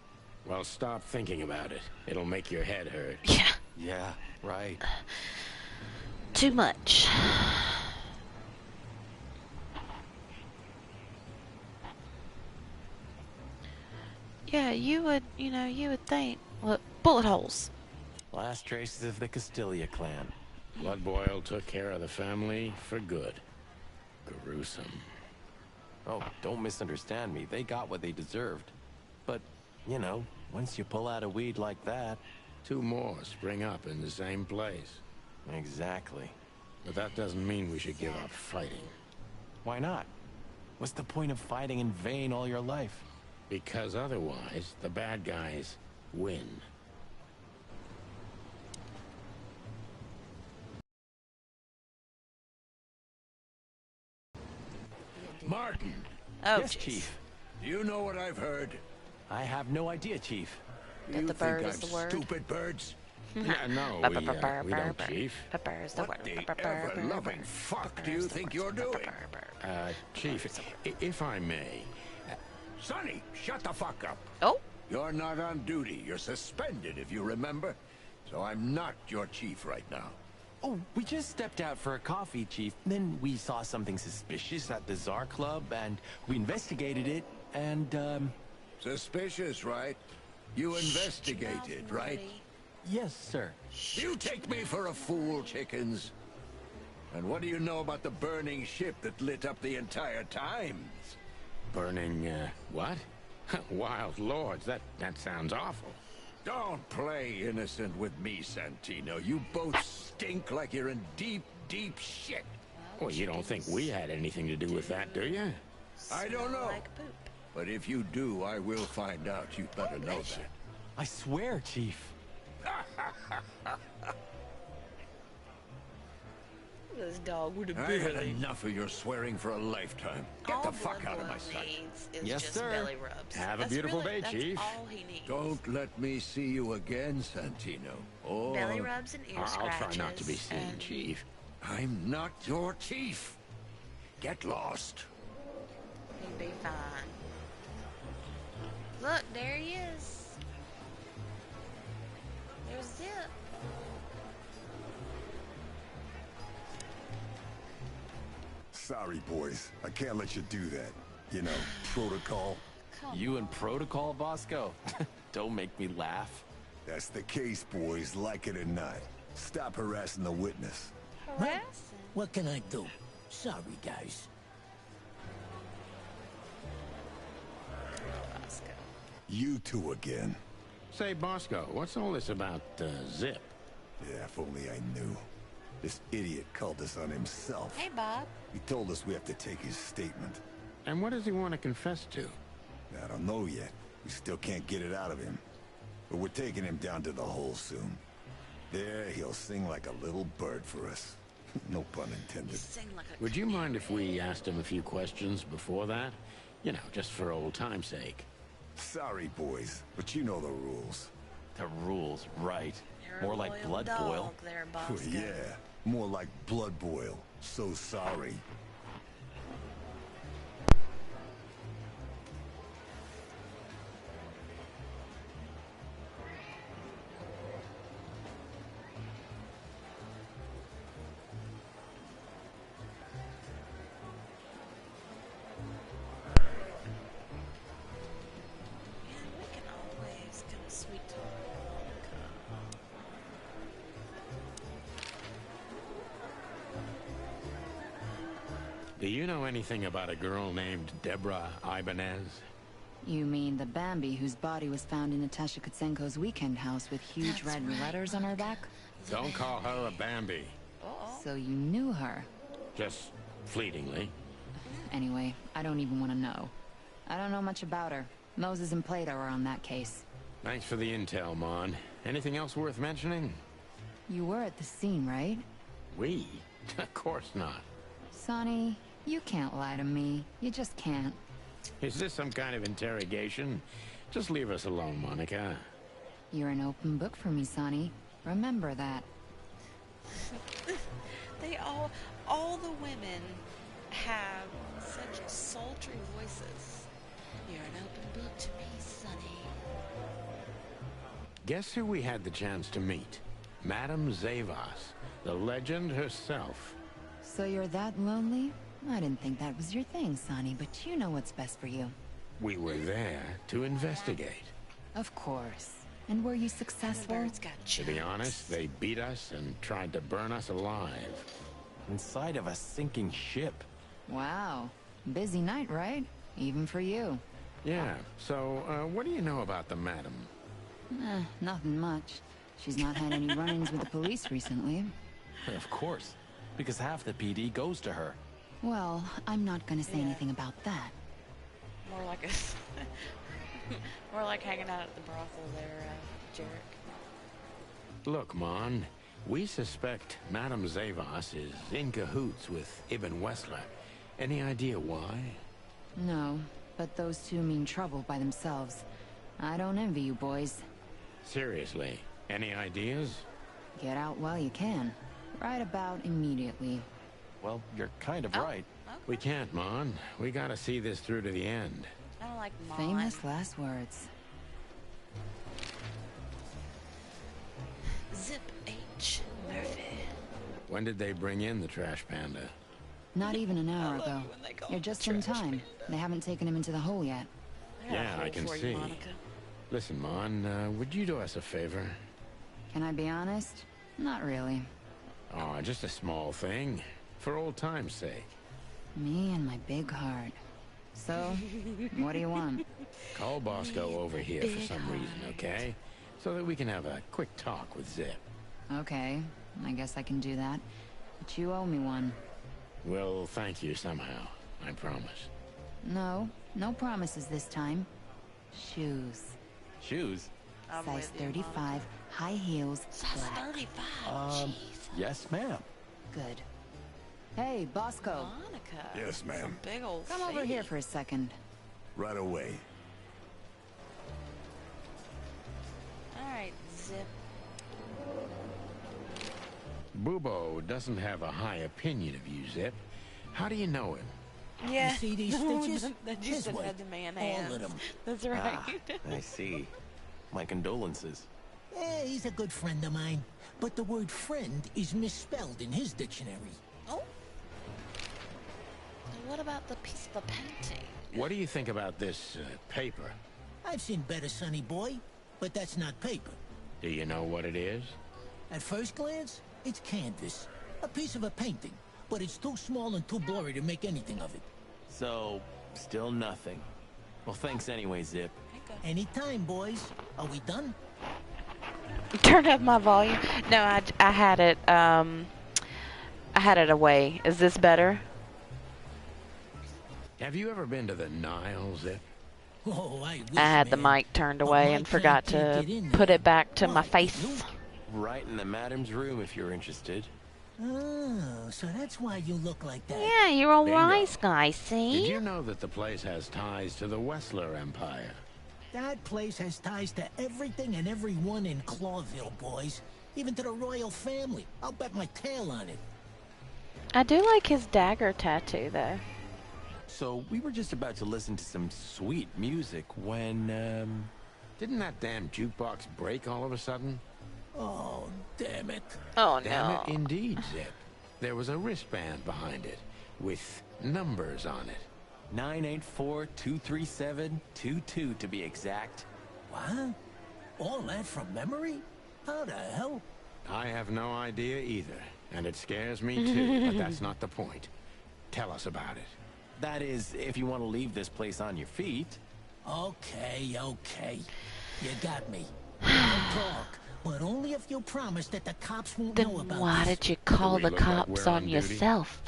Well, stop thinking about it. It'll make your head hurt. Yeah, Yeah, right. too much. Yeah, you would think. Look, bullet holes. Last traces of the Castilla clan. Blood Boil took care of the family for good. Gruesome. Oh, don't misunderstand me. They got what they deserved. But, you know, once you pull out a weed like that... 2 more spring up in the same place. Exactly. But that doesn't mean we should give up fighting. Why not? What's the point of fighting in vain all your life? Because otherwise, the bad guys win. Martin, Oh, Yes, jeez. Chief. do you know what I've heard? I have no idea, Chief. That You the think bird I'm is the word? stupid birds? Yeah, no, we don't, Chief. Pepper's the What word. the ever-loving fuck do you think you're doing? Chief, if I may, Sonny, shut the fuck up. Oh, You're not on duty. You're suspended, if you remember. So I'm not your chief right now. Oh, we just stepped out for a coffee, Chief. Then we saw something suspicious at the Czar Club, and we investigated it, and, Suspicious, right? You investigated, right? yes, sir. You take me for a fool, chickens. And what do you know about the burning ship that lit up the entire Times? burning, what? Wild lords, that sounds awful. Don't play innocent with me, Santino. You both stink like you're in deep, deep shit. Well, you don't think we had anything to do with that, do you? I don't know. like poop. But if you do, I will find out. You better know that. I swear, Chief. This dog would have I had enough of your swearing for a lifetime. Get the fuck out of my sight. Is Yes, just sir. belly rubs. Have a That's beautiful really- day, Chief. That's all he needs. Don't let me see you again, Santino. Or Belly rubs and ear I'll scratches. try not to be seen, and Chief. I'm not your chief. Get lost. He'd be fine. Look, there he is. There's Zip. Sorry, boys. I can't let you do that. You know, protocol. You in protocol, Bosco? Don't make me laugh. That's the case, boys, like it or not. Stop harassing the witness. Harassing. What can I do? Sorry, guys. Bosco. You two again. Say, Bosco, what's all this about, Zip? Yeah, if only I knew. This idiot called us on himself. Hey, Bob. He told us we have to take his statement. And what does he want to confess to? I don't know yet. We still can't get it out of him. But we're taking him down to the hole soon. There, he'll sing like a little bird for us. No pun intended. Sing like a Would you mind if we asked him a few questions before that? You know, just for old time's sake. Sorry, boys, but you know the rules. The rules, right. You're a More like loyal blood dog boil. there, Oh, Bosco. yeah, more like blood boil. So sorry. Man, we can always get a sweet talk. Do you know anything about a girl named Deborah Ibanez? You mean the Bambi whose body was found in Natasha Kutsenko's weekend house with huge That's red right, letters on her back? Don't call her a Bambi. Uh-oh. So you knew her. Just fleetingly. Anyway, I don't even want to know. I don't know much about her. Moses and Plato are on that case. Thanks for the intel, Mon. Anything else worth mentioning? You were at the scene, right? We? Of course not. Sonny, you can't lie to me. You just can't. Is this some kind of interrogation? Just leave us alone, Monica. You're an open book for me, Sonny. Remember that. They all the women have such sultry voices. You're an open book to me, Sonny. Guess who we had the chance to meet? Madame Zavas, the legend herself. So you're that lonely? I didn't think that was your thing, Sonny, but you know what's best for you. We were there to investigate. Of course. And were you successful? Birds got To be honest, they beat us and tried to burn us alive. Inside of a sinking ship. Wow. Busy night, right? Even for you. Yeah, so, what do you know about the madam? Nothing much. She's not had any run-ins with the police recently. Of course. Because half the PD goes to her. Well, I'm not gonna say anything about that. More like a more like hanging out at the brothel there, Jarek. Look, Mon, we suspect Madame Zavas is in cahoots with Ibn Wessler. Any idea why? No, but those two mean trouble by themselves. I don't envy you boys. Seriously, any ideas? Get out while you can. Right about immediately. Well, you're kind of right. We can't, Mon. We gotta see this through to the end. I don't like Mon. Famous last words. Zip H. Murphy. When did they bring in the trash panda? Not even an hour ago. when they call You're him just in Trash time. Panda. They haven't taken him into the hole yet. I got a Yeah, I hole can for you, see. Monica. Listen, Mon, would you do us a favor? Can I be honest? Not really. Oh, just a small thing. For old time's sake. Me and my big heart. So, what do you want? Call Bosco over here for some reason, okay? So that we can have a quick talk with Zip. Okay, I guess I can do that. But you owe me one. We'll thank you somehow, I promise. No, no promises this time. Shoes. Shoes? I'm Size with you, 35, Monica. high heels, Size black. 35. Um, Jeez. yes, ma'am. Good. Hey, Bosco. Monica. Yes, ma'am. Some big old Come over feet. here for a second. Right away. Alright, Zip. Bubo doesn't have a high opinion of you, Zip. How do you know him? Yeah. You see these stitches? That His just way. had the man All hands. of them. That's right. Ah, I see. My condolences. He's a good friend of mine. But the word friend is misspelled in his dictionary. Oh. And what about the piece of the painting? What do you think about this, paper? I've seen better, sonny boy, but that's not paper. Do you know what it is? At first glance, it's canvas. A piece of a painting. But it's too small and too blurry to make anything of it. So, still nothing. Well, thanks anyway, Zip. Anytime, boys. Are we done? Turn up my volume. No, I had it. I had it away. Is this better? Have you ever been to the Nile, Zip? Oh, I wish, I had the man. mic turned But away my and forgot cat can't to get in put there. it back to my Why, face. Luke? Right in the madam's room if you're interested. Oh, so that's why you look like that. Yeah, you're a Bingo. wise guy, Did see? you know that the place has ties to the Wessler Empire? That place has ties to everything and everyone in Clawville, boys. Even to the royal family. I'll bet my tail on it. I do like his dagger tattoo, though. So, we were just about to listen to some sweet music when, Didn't that damn jukebox break all of a sudden? Oh, damn it. Oh, Damn no. it, indeed, Zip. There was a wristband behind it, with numbers on it. 984-237-22 to be exact. What? All that from memory? How the hell? I have no idea either, and it scares me too, but that's not the point. Tell us about it. That is, if you want to leave this place on your feet. Okay, okay. You got me. I'll talk, but only if you promise that the cops won't Then know about why this. did you call we the look like cops we're on on duty? yourself?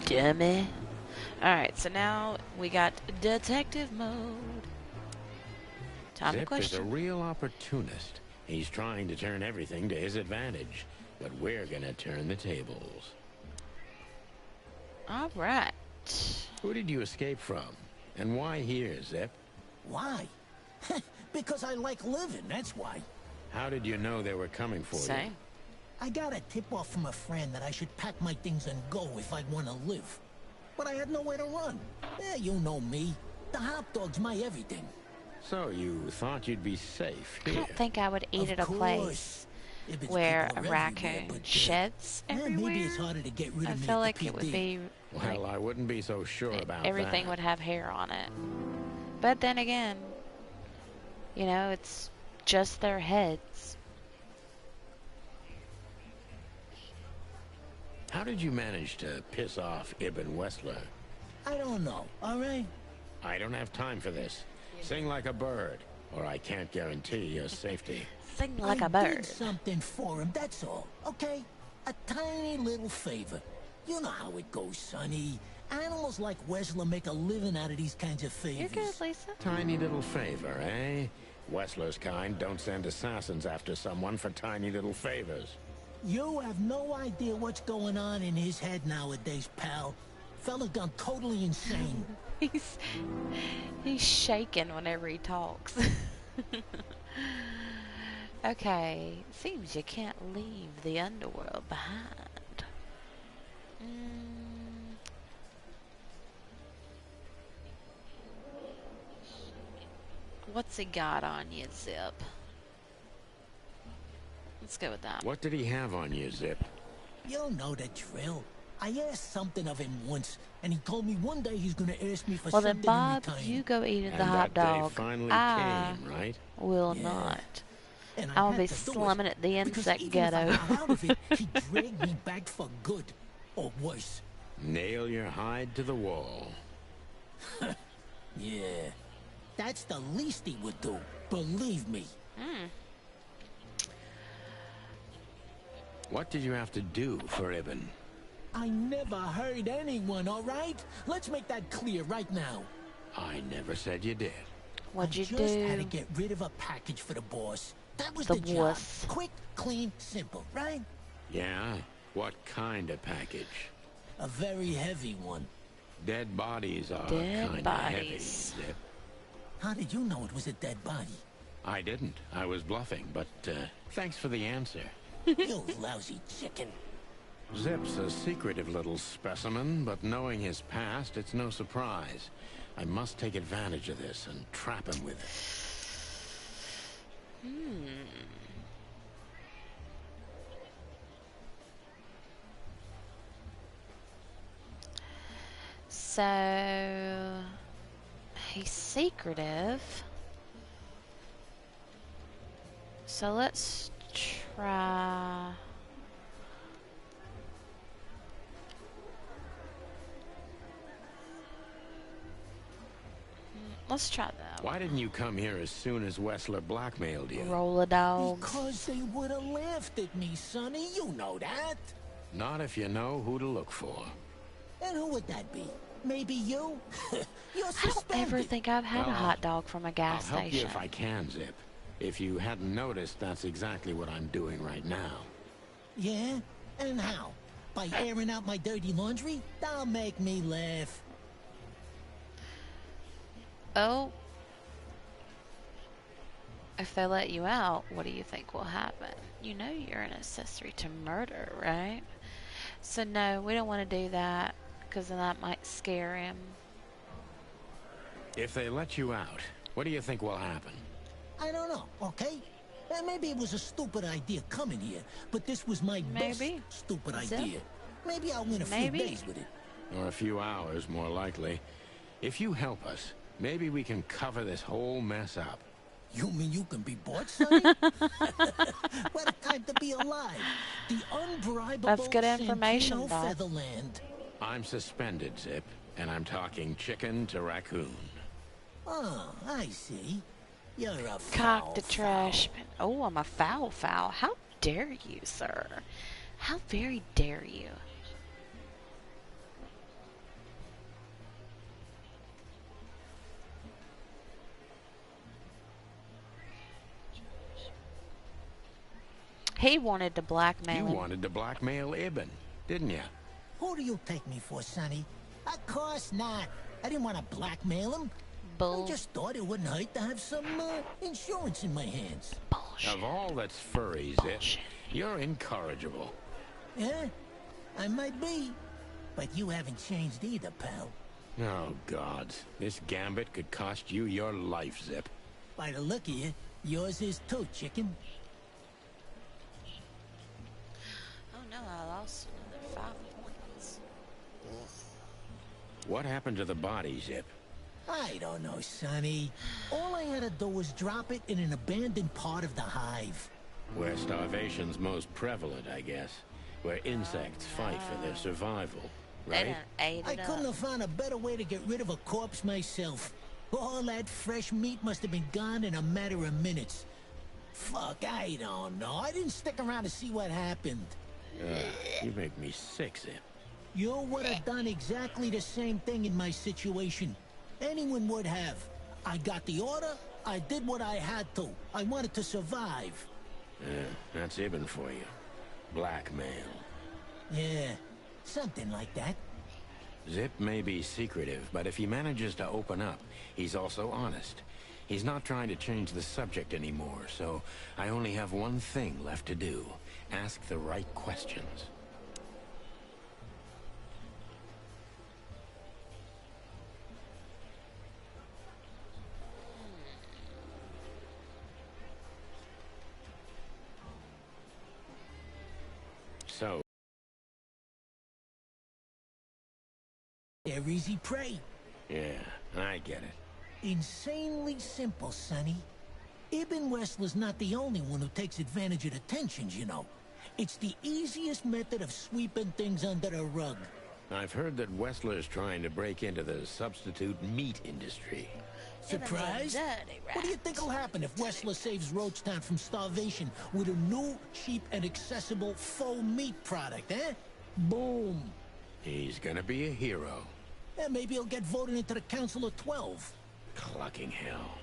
Dummy. Alright, so now we got detective mode. Time to Zip is a question. real opportunist. He's trying to turn everything to his advantage, but we're gonna turn the tables. Alright. Who did you escape from? And why here, Zip? Why? Because I like living, that's why. How did you know they were coming for you? Same. I got a tip-off from a friend that I should pack my things and go if I'd want to live. But I had nowhere to run. Yeah, you know me. The hot dog's my everything. So you thought you'd be safe I here? don't think I would eat Of at a course. place If it's where people a are everywhere, raccoon but, sheds everywhere. maybe it's harder to get rid I of me feel at like the it would PD. be like Well, I wouldn't be so sure about everything that. would have hair on it. But then again, you know, it's just their heads. How did you manage to piss off Ibn Wessler? I don't know, all right? I don't have time for this. Sing like a bird, or I can't guarantee your safety. Sing like I a bird. did something for him, that's all, okay? A tiny little favor. You know how it goes, Sonny. Animals like Wessler make a living out of these kinds of favors. You're good, Lisa. Tiny little favor, eh? Wessler's kind don't send assassins after someone for tiny little favors. You have no idea what's going on in his head nowadays, pal. Fella's gone totally insane. He's shaking whenever he talks. Okay, seems you can't leave the underworld behind. What's he got on you, Zip? Let's go with that. What did he have on you, Zip? You'll know the drill. I asked something of him once, and he told me one day he's gonna ask me for Well then, something Bob, in return. you go eat the And hot that day dog. finally I came, right? will Yeah. not. And I I'll had be to do it, slumming at the because insect even if I ghetto. got out of it, he dragged me back for good, or worse. Nail your hide to the wall. Yeah, that's the least he would do. Believe me. What did you have to do for Ibn? I never hurt anyone, all right? Let's make that clear right now. I never said you did. What'd you I just had to do? get rid of a package for the boss. That was The the job. boss. Quick, clean, simple, right? Yeah? What kind of package? A very heavy one. Dead bodies are Dead kind of heavy, bodies. Zip. How did you know it was a dead body? I didn't. I was bluffing, but thanks for the answer. You lousy chicken. Zip's a secretive little specimen, but knowing his past, it's no surprise. I must take advantage of this and trap him with it. So he's secretive. So let's try. Let's try that. Why didn't you come here as soon as Wessler blackmailed you? Roll a dogs. Because they would have laughed at me, Sonny. You know that. Not if you know who to look for. And who would that be? Maybe you? You're I suspended. don't ever think I've had a Well, hot dog from a gas I'll help station. you if I can, Zip. If you hadn't noticed, that's exactly what I'm doing right now. Yeah? And how? By airing out my dirty laundry? That'll make me laugh. Oh. If they let you out, what do you think will happen? You know you're an accessory to murder, right? So no, we don't want to do that, because then that might scare him. If they let you out, what do you think will happen? I don't know, okay? Maybe it was a stupid idea coming here, but this was my Maybe. best stupid Zip. idea. Maybe I'll win a Maybe. few days with it. Or a few hours, more likely. If you help us, maybe we can cover this whole mess up. You mean you can be bought, Sonny? What a time to be alive. The unbribable That's good information, Santino Bob. Featherland. I'm suspended, Zip, and I'm talking chicken to raccoon. Oh, I see. You're a Cock the foul, trash. foul. Oh, I'm a foul. How dare you, sir? How very dare you? He wanted to blackmail You him. wanted to blackmail Ibn, didn't you? Who do you take me for, Sonny? Of course not. I didn't want to blackmail him. Bull. I just thought it wouldn't hurt to have some insurance in my hands. Bullshit. Of all that's furry, Zip, Bullshit. you're incorrigible. Yeah, I might be. But you haven't changed either, pal. Oh, God. This gambit could cost you your life, Zip. By the look of you, yours is too, chicken. Oh no, I lost another 5 points. What happened to the body, Zip? I don't know, Sonny. All I had to do was drop it in an abandoned part of the hive. Where starvation's most prevalent, I guess. Where insects fight for their survival, They right? done ate I it couldn't up. have found a better way to get rid of a corpse myself. All that fresh meat must have been gone in a matter of minutes. Fuck, I don't know. I didn't stick around to see what happened. You make me sick, Zip. You would have done exactly the same thing in my situation. Anyone would have. I got the order, I did what I had to. I wanted to survive. That's Ibn for you. Blackmail. Yeah, something like that. Zip may be secretive, but if he manages to open up, he's also honest. He's not trying to change the subject anymore, so I only have one thing left to do. Ask the right questions. So, They're easy prey. yeah, I get it. Insanely simple, Sonny. Ibn Wessler's not the only one who takes advantage of the tensions, you know. It's the easiest method of sweeping things under the rug. I've heard that Wessler's trying to break into the substitute meat industry. Surprised? Dirty rat. What do you think will happen if Wessler saves Roachtown from starvation with a new, cheap, and accessible faux meat product, eh? Boom. He's gonna be a hero. And maybe he'll get voted into the Council of 12. Clucking hell.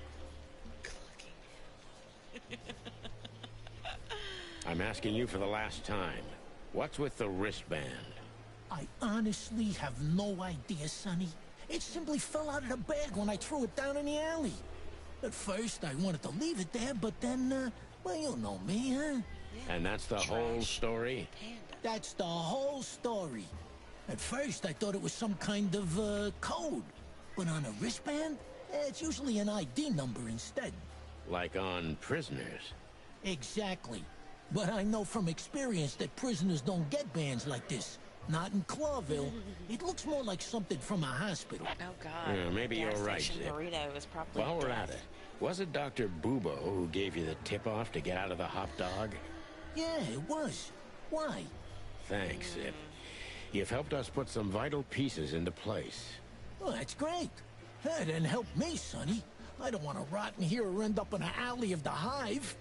I'm asking you for the last time. What's with the wristband? I honestly have no idea, Sonny. It simply fell out of the bag when I threw it down in the alley. At first, I wanted to leave it there, but then, well, you know me, huh? And that's the whole story? Panda. That's the whole story. At first, I thought it was some kind of, code. But on a wristband, it's usually an ID number instead. Like on prisoners? Exactly. But I know from experience that prisoners don't get bands like this. Not in Clawville. It looks more like something from a hospital. Oh god. Yeah, maybe Gas you're right, station Zip. burrito is probably While we're death. at it, was it Dr. Bubo who gave you the tip-off to get out of the hot dog? Yeah, it was. Why? Thanks, Zip. You've helped us put some vital pieces into place. Well, that's great. Hey, then help me, Sonny. I don't want to rot in here or end up in an alley of the hive.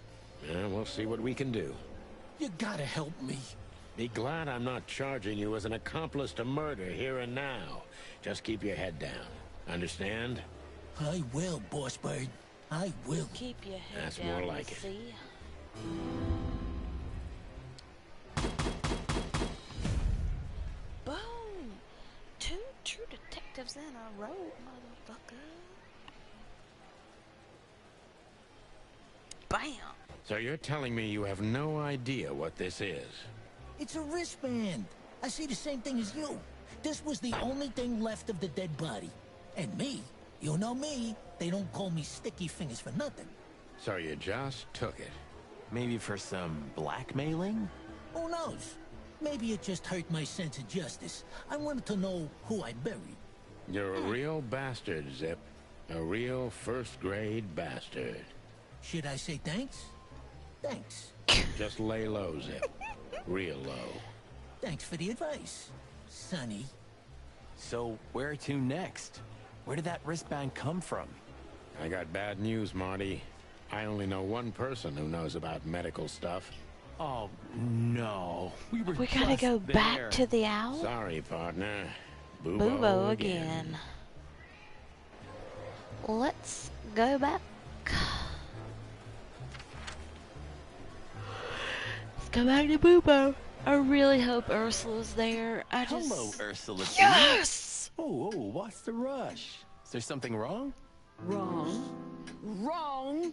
Yeah, we'll see what we can do. You gotta help me. Be glad I'm not charging you as an accomplice to murder here and now. Just keep your head down. Understand? I will, Boss Bird. I will. Keep your head That's down, more you like it. see? Boom! 2 true detectives in a row, motherfucker. Bam! So you're telling me you have no idea what this is? It's a wristband. I see the same thing as you. This was the only thing left of the dead body. And me, you know me, they don't call me Sticky Fingers for nothing. So you just took it. Maybe for some blackmailing? Who knows? Maybe it just hurt my sense of justice. I wanted to know who I buried. You're a real bastard, Zip. A real first-grade bastard. Should I say thanks? Thanks. Just lay low, Zip. Real low. Thanks for the advice, Sonny. So, where to next? Where did that wristband come from? I got bad news, Marty. I only know one person who knows about medical stuff. Oh, no. We were We gotta just go there. back to the owl? Sorry, partner. Bubo again. Let's go back. Let's go back to Bubo. I really hope Ursula's there. I just... Hello, Ursula. Yes! Oh, what's the rush? Is there something wrong? Wrong. Wrong.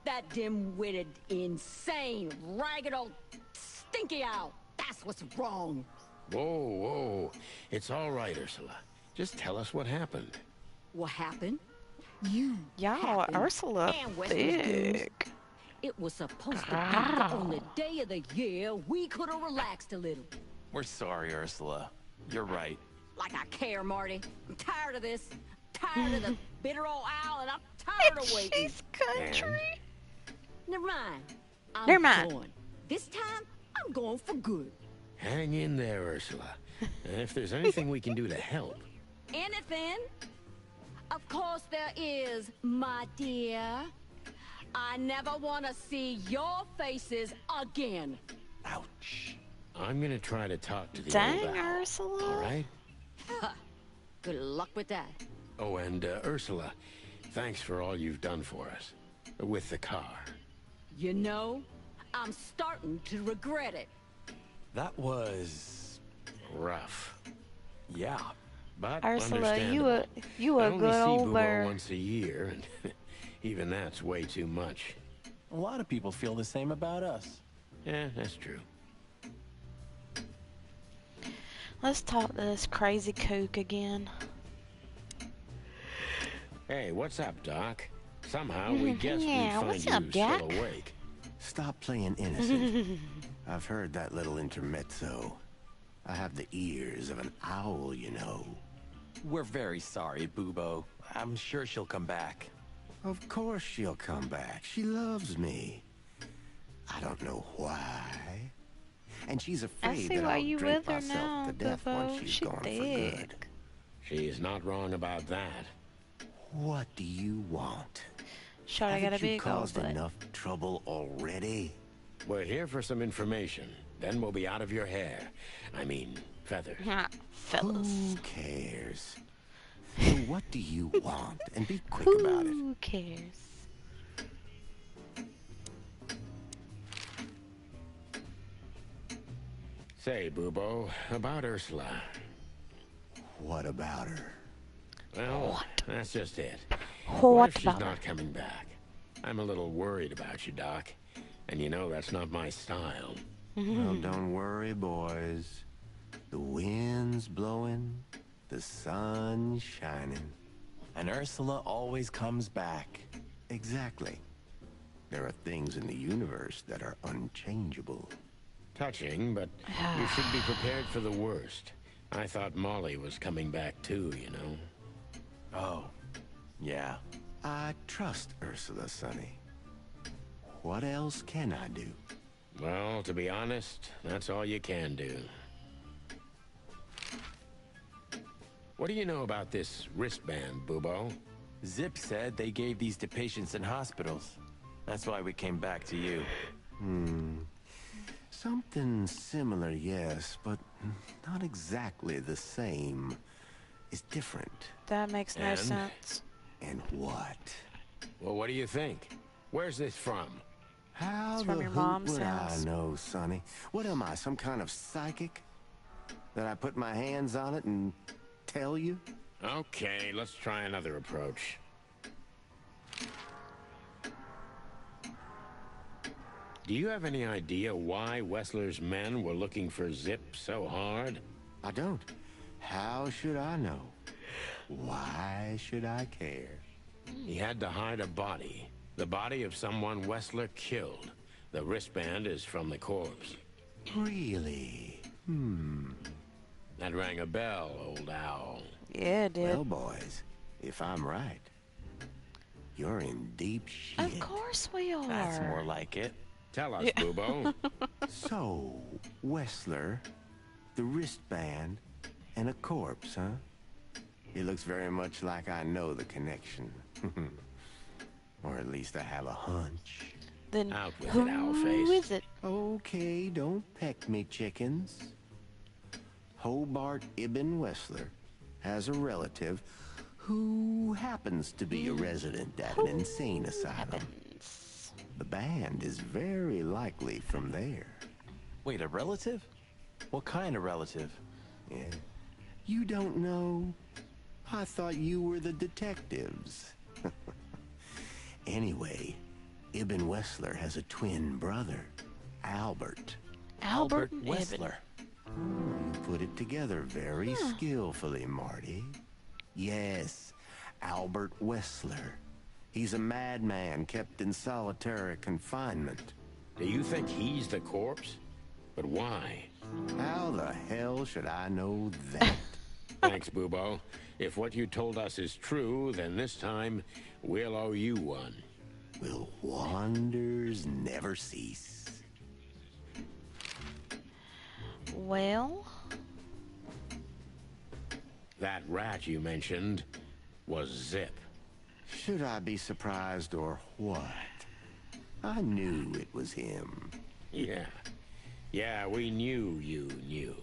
That dim-witted, insane, ragged old stinky owl. That's what's wrong. Whoa, whoa. It's all right, Ursula. Just tell us what happened. What happened? You, Y'all, Captain, Ursula and Wesley's goons. thick. It was supposed to be the only day of the year we could have relaxed a little. We're sorry, Ursula. You're right. Like I care, Marty. I'm tired of this. Tired of the bitter old owl, and I'm tired of waiting. She's country. Never mind. I'm Never mind. going. This time, I'm going for good. Hang in there, Ursula. And if there's anything we can do to help. Anything? Of course there is, my dear. I never want to see your faces again. Ouch. I'm gonna try to talk to the Dang, old owl. Ursula. All right? Good luck with that. Oh, and Ursula, thanks for all you've done for us. With the car. You know, I'm starting to regret it. That was... Rough. yeah. But Ursula, you understandable. a I only good see old Bubo bird. once a year, and even that's way too much. A lot of people feel the same about us. Yeah, that's true. Let's talk to this crazy kook again. Hey, what's up, Doc? Somehow we guessed Yeah, we'd what's find up, you Doc? still awake. Stop playing innocent. I've heard that little intermezzo. I have the ears of an owl, you know. We're very sorry, Bubo. I'm sure she'll come back. Of course she'll come back. She loves me. I don't know why. And she's I afraid see that why I'll you drink with her myself now, to death Bubo. once she's She gone for thick. good. She's not wrong about that. What do you want? Short, I got a Haven't you big old caused butt. enough trouble already? We're here for some information. Then we'll be out of your hair. I mean, feathers. Fellas. Who cares? So what do you want? And be quick about it. Who cares? Say, Bubo, about Ursula. What about her? Well, that's just it. What What if she's about not coming back? I'm a little worried about you, Doc. And you know that's not my style. Well, don't worry, boys. The wind's blowing, the sun's shining. And Ursula always comes back. Exactly. There are things in the universe that are unchangeable. Touching, but you should be prepared for the worst. I thought Molly was coming back too, you know. Oh, yeah. I trust Ursula, Sonny. What else can I do? Well, to be honest, that's all you can do. What do you know about this wristband, Bubo? Zip said they gave these to patients in hospitals. That's why we came back to you. Something similar, yes, but not exactly the same. It's different. That makes no And? sense. And what? Well, what do you think? Where's this from? How It's the from your hoot mom's would house. I know, Sonny? What am I, some kind of psychic? That I put my hands on it and tell you? Okay, let's try another approach. Do you have any idea why Wessler's men were looking for Zip so hard? I don't. How should I know? Why should I care? He had to hide a body. The body of someone Wessler killed. The wristband is from the corpse. Really? That rang a bell, old owl. Yeah, it did. Well, boys, if I'm right, you're in deep shit. Of course we are. That's more like it. Tell us, Bubo. So, Wessler, the wristband, and a corpse, huh? It looks very much like I know the connection. Or at least I have a hunch. Then Out with who it, Owlface. is it? Okay, don't peck me, chickens. Hobart Ibn Wessler has a relative who happens to be a resident at an insane asylum. The band is very likely from there. Wait, a relative? What kind of relative? Yeah. You don't know? I thought you were the detectives. Anyway, Ibn Wessler has a twin brother, Albert. Albert and Ibn. Wessler. You put it together very skillfully, Marty. Yes, Albert Wessler. He's a madman kept in solitary confinement. Do you think he's the corpse? But why? How the hell should I know that? Thanks, Bubo. If what you told us is true, then this time we'll owe you one. Will wonders never cease? Well, That rat you mentioned was Zip. Should I be surprised or what? I knew it was him. Yeah, we knew you knew.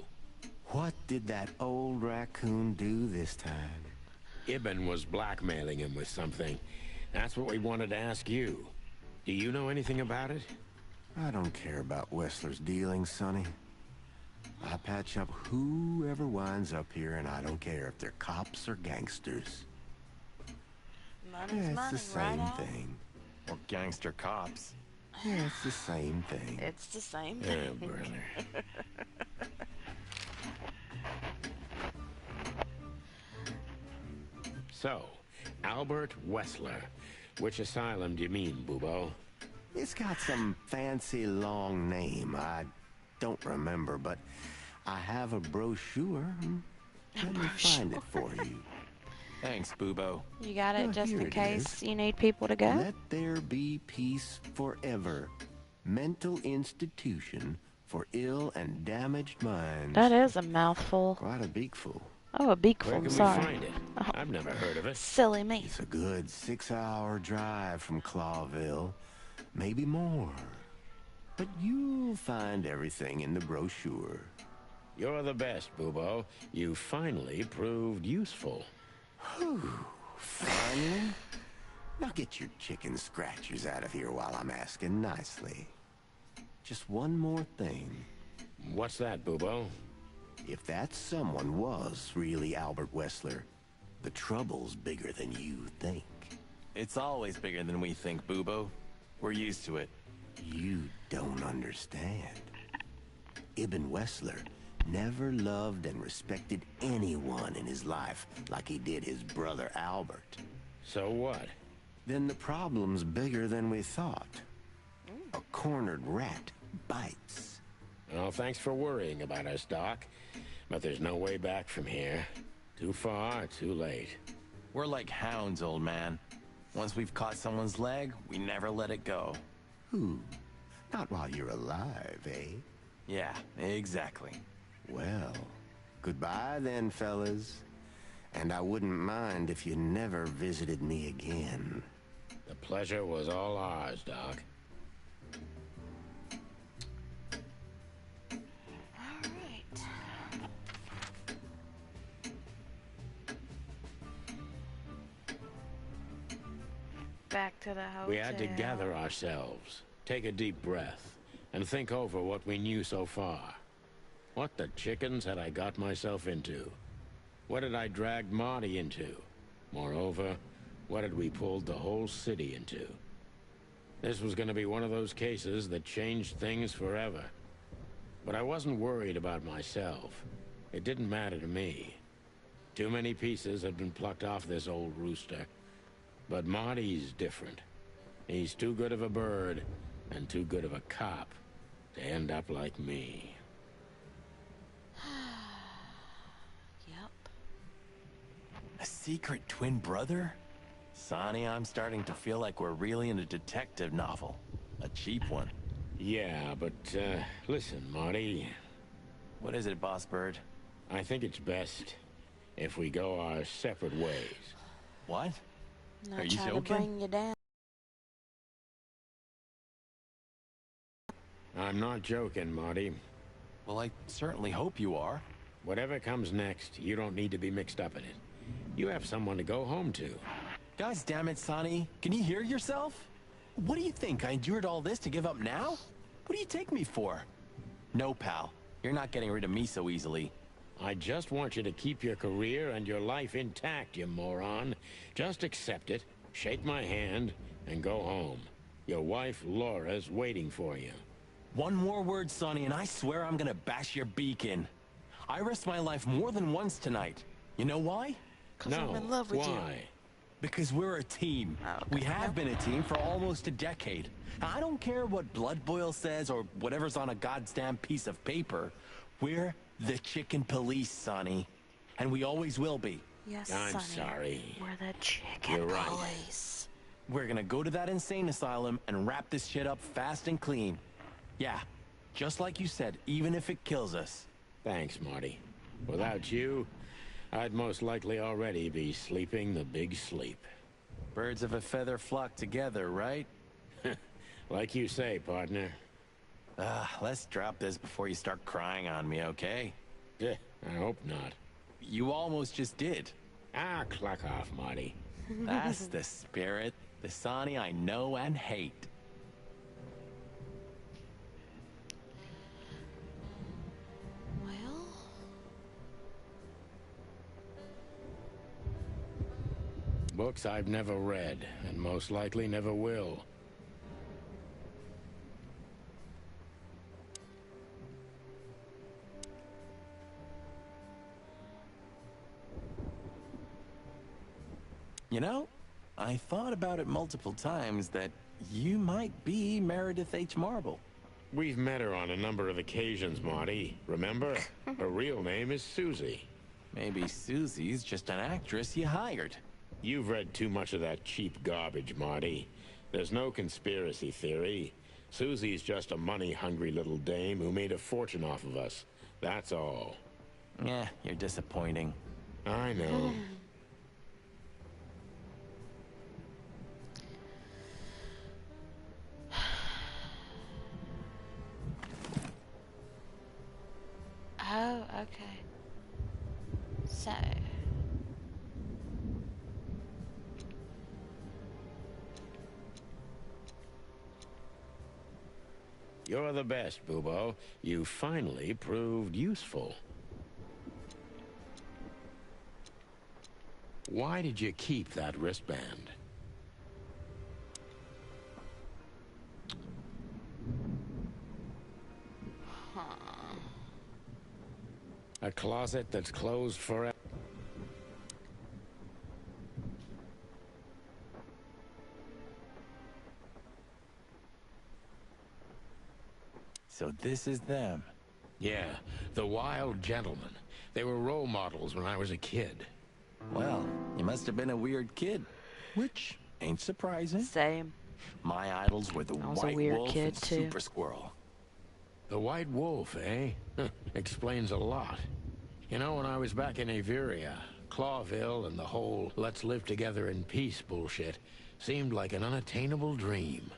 What did that old raccoon do this time? Ibn was blackmailing him with something. That's what we wanted to ask you. Do you know anything about it? I don't care about Wessler's dealings, Sonny. I patch up whoever winds up here, and I don't care if they're cops or gangsters. money's It's money, the same right? Al? thing. Or gangster cops. Yeah, it's the same thing. It's the same Oh, thing. brother. So, Albert Wessler. Which asylum do you mean, Bubo? It's got some fancy long name. I don't remember, but I have a brochure. Let me find it for you. Thanks, Bubo. You got it Oh, just here in it case is. you need people to go? Let there be peace forever. Mental institution for ill and damaged minds. That is a mouthful. Quite a beakful. Oh, a beak Where full, can sorry. we find it? Oh. I've never heard of it. Silly me. It's a good 6-hour drive from Clawville. Maybe more. But you'll find everything in the brochure. You're the best, Bubo. You finally proved useful. Whew. Finally? Now get your chicken scratchers out of here while I'm asking nicely. Just one more thing. What's that, Bubo? If that someone was really Albert Wessler, the trouble's bigger than you think. It's always bigger than we think, Bubo. We're used to it. You don't understand. Ibn Wessler never loved and respected anyone in his life like he did his brother Albert. So what? Then the problem's bigger than we thought. A cornered rat bites. Well, thanks for worrying about us, Doc. But there's no way back from here. Too far, too late. We're like hounds, old man. Once we've caught someone's leg, we never let it go. Who? Not while you're alive, eh? Yeah, exactly. Well, goodbye then, fellas. And I wouldn't mind if you never visited me again. The pleasure was all ours, Doc. All right. Back to the hotel. We had to gather ourselves, take a deep breath, and think over what we knew so far. What the chickens had I got myself into? What had I dragged Marty into? Moreover, what had we pulled the whole city into? This was going to be one of those cases that changed things forever. But I wasn't worried about myself. It didn't matter to me. Too many pieces had been plucked off this old rooster. But Marty's different. He's too good of a bird and too good of a cop to end up like me. Yep. A secret twin brother? Sonny, I'm starting to feel like we're really in a detective novel. A cheap one. Yeah, but, listen, Marty. What is it, Boss Bird? I think it's best if we go our separate ways. What? Not Are you trying to joking? bring you down. I'm not joking, Marty. Well, I certainly hope you are. Whatever comes next, you don't need to be mixed up in it. You have someone to go home to. Guys, damn it, Sonny. Can you hear yourself? What do you think? I endured all this to give up now? What do you take me for? No, pal. You're not getting rid of me so easily. I just want you to keep your career and your life intact, you moron. Just accept it, shake my hand, and go home. Your wife, Laura's waiting for you. One more word, Sonny, and I swear I'm gonna bash your beak in. I risked my life more than once tonight. You know why? 'Cause I'm in love with you. Why? Because we're a team. Okay. We have been a team for almost a decade. I don't care what Blood Boil says or whatever's on a goddamn piece of paper. We're the chicken police, Sonny. And we always will be. Yes, I'm Sonny. sorry. We're the chicken You're right. police. We're gonna go to that insane asylum and wrap this shit up fast and clean. Yeah, just like you said, even if it kills us. Thanks, Marty. Without you, I'd most likely already be sleeping the big sleep. Birds of a feather flock together, right? Like you say, partner. Let's drop this before you start crying on me, okay? I hope not. You almost just did. Clock off, Marty. That's the spirit, the Sonny I know and hate. Well, Books I've never read, and most likely never will. You know, I thought about it multiple times that you might be Meredith H. Marble. We've met her on a number of occasions, Marty. Remember? Her real name is Susie. Maybe Susie's just an actress you hired. You've read too much of that cheap garbage, Marty. There's no conspiracy theory. Susie's just a money-hungry little dame who made a fortune off of us. That's all. Yeah, you're disappointing. I know. oh, okay. So, You're the best, Bubo. You finally proved useful. Why did you keep that wristband? A closet that's closed forever. So this is them. Yeah, the Wild Gentlemen. They were role models when I was a kid. Well, you must have been a weird kid. Which ain't surprising. same. My idols were the I was a White weird Wolf kid, and too. Super Squirrel. The White Wolf, eh? Explains a lot. You know, when I was back in Averia, Clawville and the whole let's live together in peace bullshit seemed like an unattainable dream.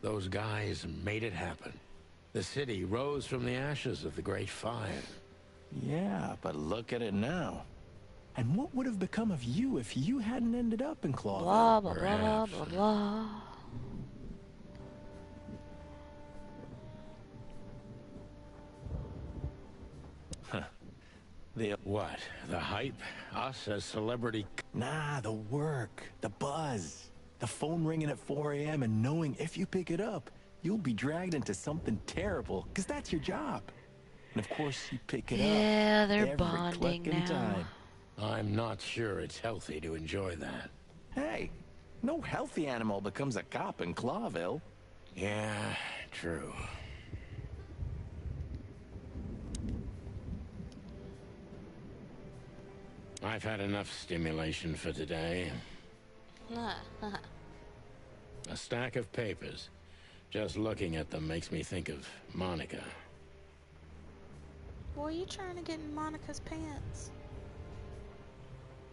Those guys made it happen. The city rose from the ashes of the Great Fire. Yeah, but look at it now. And what would have become of you if you hadn't ended up in Clawville? Blah, blah, blah, Perhaps. blah, blah. What? The hype? Us as celebrity... Nah, the work, the buzz, the phone ringing at 4 a.m. and knowing if you pick it up, you'll be dragged into something terrible, because that's your job. And of course, you pick it up. Yeah, they're every bonding clucking now. time. I'm not sure it's healthy to enjoy that. Hey, no healthy animal becomes a cop in Clawville. Yeah, true. I've had enough stimulation for today. A stack of papers. Just looking at them makes me think of Monica. Boy, you trying to get in Monica's pants?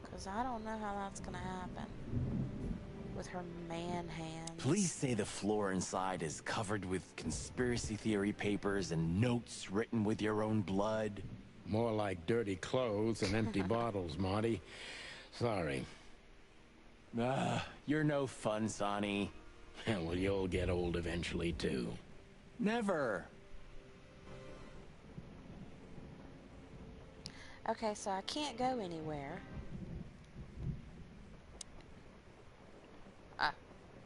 Because I don't know how that's going to happen. With her man hands. Please say the floor inside is covered with conspiracy theory papers and notes written with your own blood. More like dirty clothes and empty bottles, Marty. Sorry. You're no fun, Sonny. Well, you'll get old eventually, too. Never. Okay, so I can't go anywhere.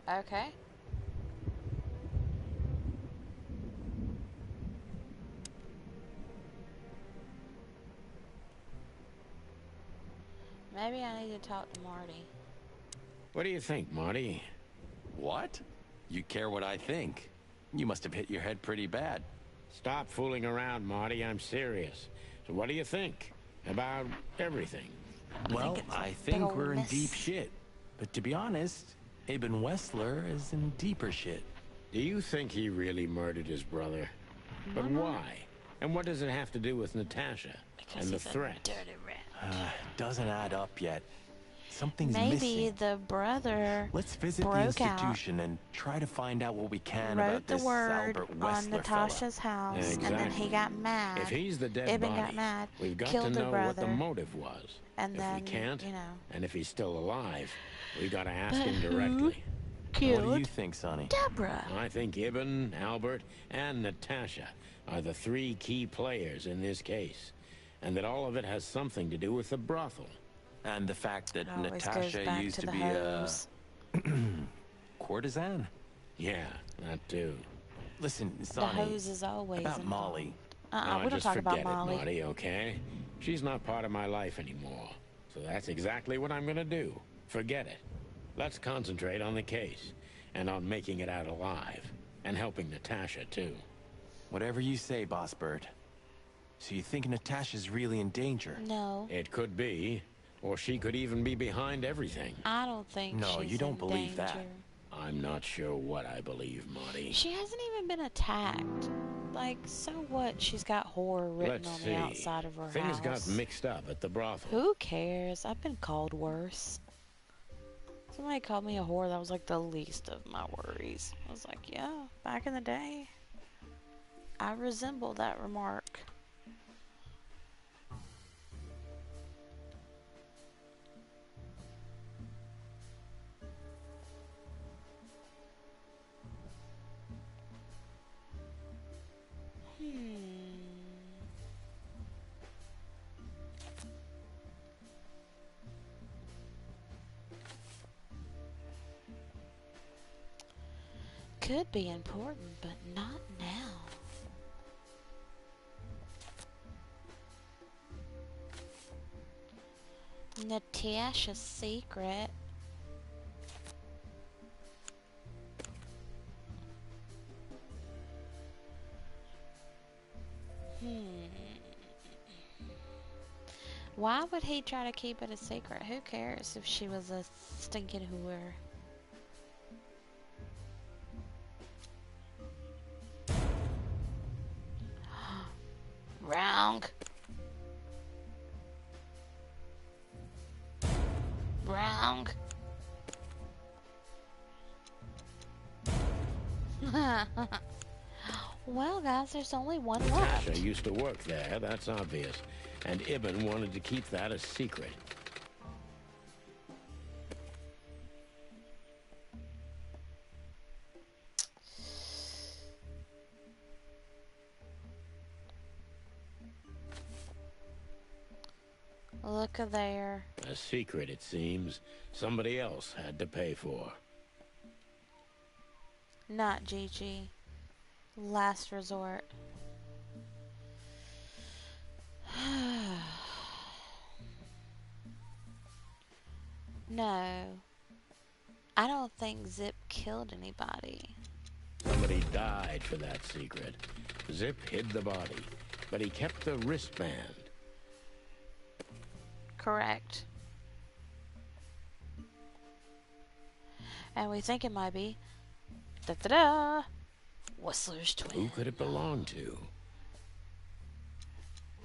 Okay. Maybe I need to talk to Marty. What do you think, Marty? What? You care what I think? You must have hit your head pretty bad. Stop fooling around, Marty. I'm serious. So what do you think about everything? Well, it's a I big think ol' we're in mess. deep shit. But to be honest, Ibn Wessler is in deeper shit. Do you think he really murdered his brother? But why? And what does it have to do with Natasha Because and the he's a threat? dirty rat. Doesn't add up yet. Something's Maybe missing. the brother Let's visit the broke out, institution and try to find out what we can wrote about the this word Albert on Wessler Natasha's fella. house, and then he Exactly. got mad. If he's the dead Ibn body, got mad, we've got to killed the know what the brother, motive was. and If then, we can't, you know. and if he's still alive, we got to ask But him who directly. What do killed you think, Sonny? Deborah? I think Ibn, Albert, and Natasha are the three key players in this case, and that all of it has something to do with the brothel. And the fact that It always goes Natasha back used to to the be hose. a courtesan? Yeah, that too. Listen, The Sonny, hose is always about involved. Molly. No, We don't just talk forget about Molly. it, Marty, okay? She's not part of my life anymore. So that's exactly what I'm gonna do. Forget it. Let's concentrate on the case, and on making it out alive, and helping Natasha, too. Whatever you say, Boss Bird. So you think Natasha's really in danger? No, It could be, or she could even be behind everything. I don't think No, she's you don't in believe that. danger. I'm not sure what I believe, Marty. She hasn't even been attacked. Like, so what? She's got horror written Let's on see. the outside of her Things house. got mixed up at the brothel. Who cares? I've been called worse. Somebody called me a whore. That was like the least of my worries. I was like, yeah, back in the day, I resemble that remark. Could be important, but not now. Natasha's secret. Why would he try to keep it a secret? Who cares if she was a stinking whore? Wrong. Wrong. Well, guys, there's only one left. Natasha used to work there, that's obvious. And Ibn wanted to keep that a secret. Look at there. A secret, it seems. Somebody else had to pay for. Not Gigi. Last resort. No. I don't think Zip killed anybody. Somebody died for that secret. Zip hid the body, but he kept the wristband. Correct. And we think it might be da-da-da, Whistler's twin. Who could it belong to?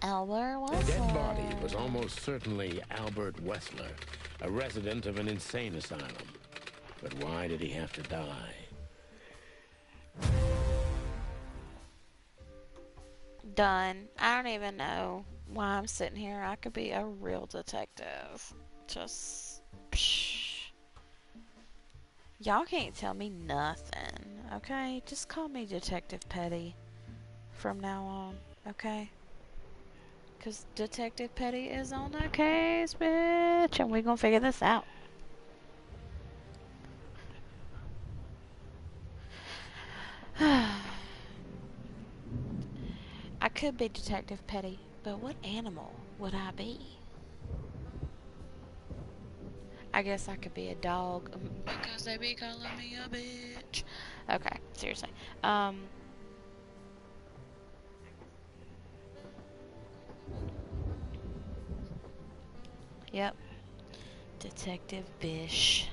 Albert The dead Whistler. body was almost certainly Albert Wessler, a resident of an insane asylum. But why did he have to die? Done. I don't even know why I'm sitting here. I could be a real detective. Just, psh. Y'all can't tell me nothing, okay? Just call me Detective Petty from now on, okay? Because Detective Petty is on the case, bitch, and we're gonna figure this out. I could be Detective Petty, but what animal would I be? I guess I could be a dog because they be calling me a bitch. Okay, seriously. Yep. Detective Bish.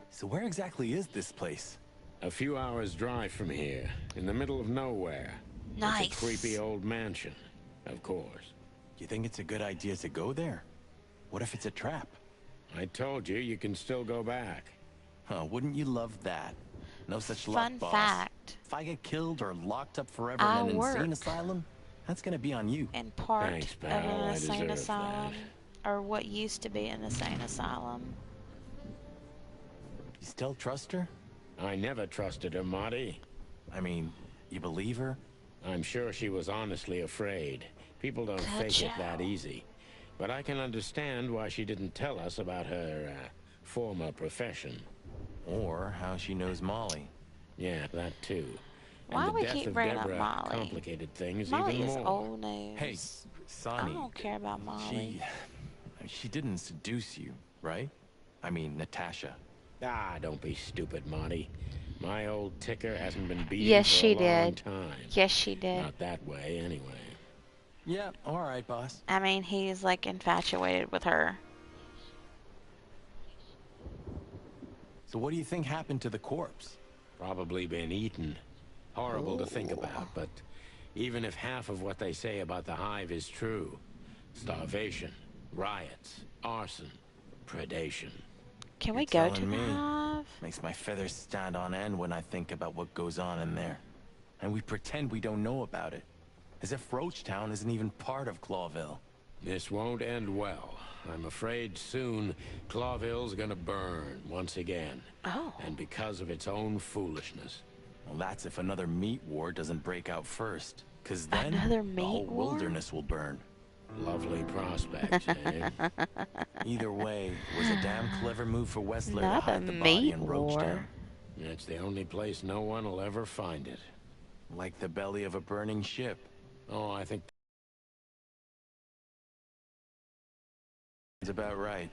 So where exactly is this place? A few hours' drive from here, in the middle of nowhere. Nice. It's a creepy old mansion, of course. You think it's a good idea to go there? What if it's a trap? I told you, you can still go back. Huh, wouldn't you love that? No such luck, Fun boss. fact. If I get killed or locked up forever I in an work insane asylum, that's gonna be on you. in part Thanks, of pal. an I insane deserve asylum. that. Or what used to be an insane asylum. You still trust her? I never trusted her, Marty. I mean, you believe her? I'm sure she was honestly afraid. People don't fake it that easy. But I can understand why she didn't tell us about her, former profession. Or how she knows Molly. Yeah, that too. Why And the we death keep of bringing up Deborah Molly? complicated things Molly even is more. old news. Hey, Sonny. I don't care about Molly. She didn't seduce you, right? I mean, Natasha. Ah, don't be stupid, Marty. My old ticker hasn't been beaten Yes, for she a long did. time. Yes, she did. Not that way, anyway. Yeah, all right, boss. I mean, he's like infatuated with her. So what do you think happened to the corpse? Probably been eaten. Horrible to think about, but even if half of what they say about the hive is true, starvation, riots, arson, predation. Can You're we go to telling the me. hive? Makes my feathers stand on end when I think about what goes on in there. And we pretend we don't know about it. As if Roachtown isn't even part of Clawville. This won't end well. I'm afraid soon Clawville's gonna burn once again. Oh. And because of its own foolishness. Well, that's if another meat war doesn't break out first. Because then Another the meat whole war? wilderness will burn. Lovely prospects, eh? Either way, it was a damn clever move for Westler to Not a hide the body meat in war. Roachtown. It's the only place no one will ever find it. Like the belly of a burning ship. Oh, I think That's about right.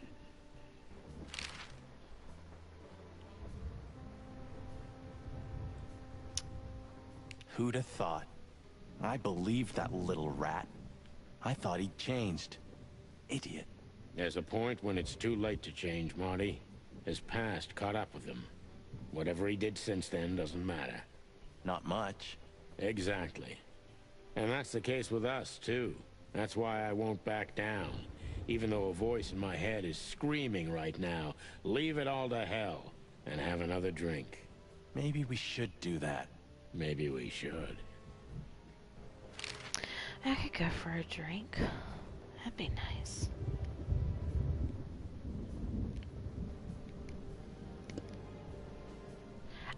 Who'd have thought? I believed that little rat. I thought he'd changed. Idiot. there's a point when it's too late to change, Marty. His past caught up with him. Whatever he did since then doesn't matter. Not much. Exactly. And that's the case with us, too. That's why I won't back down. Even though a voice in my head is screaming right now, leave it all to hell and have another drink. Maybe we should do that. Maybe we should. I could go for a drink. That'd be nice.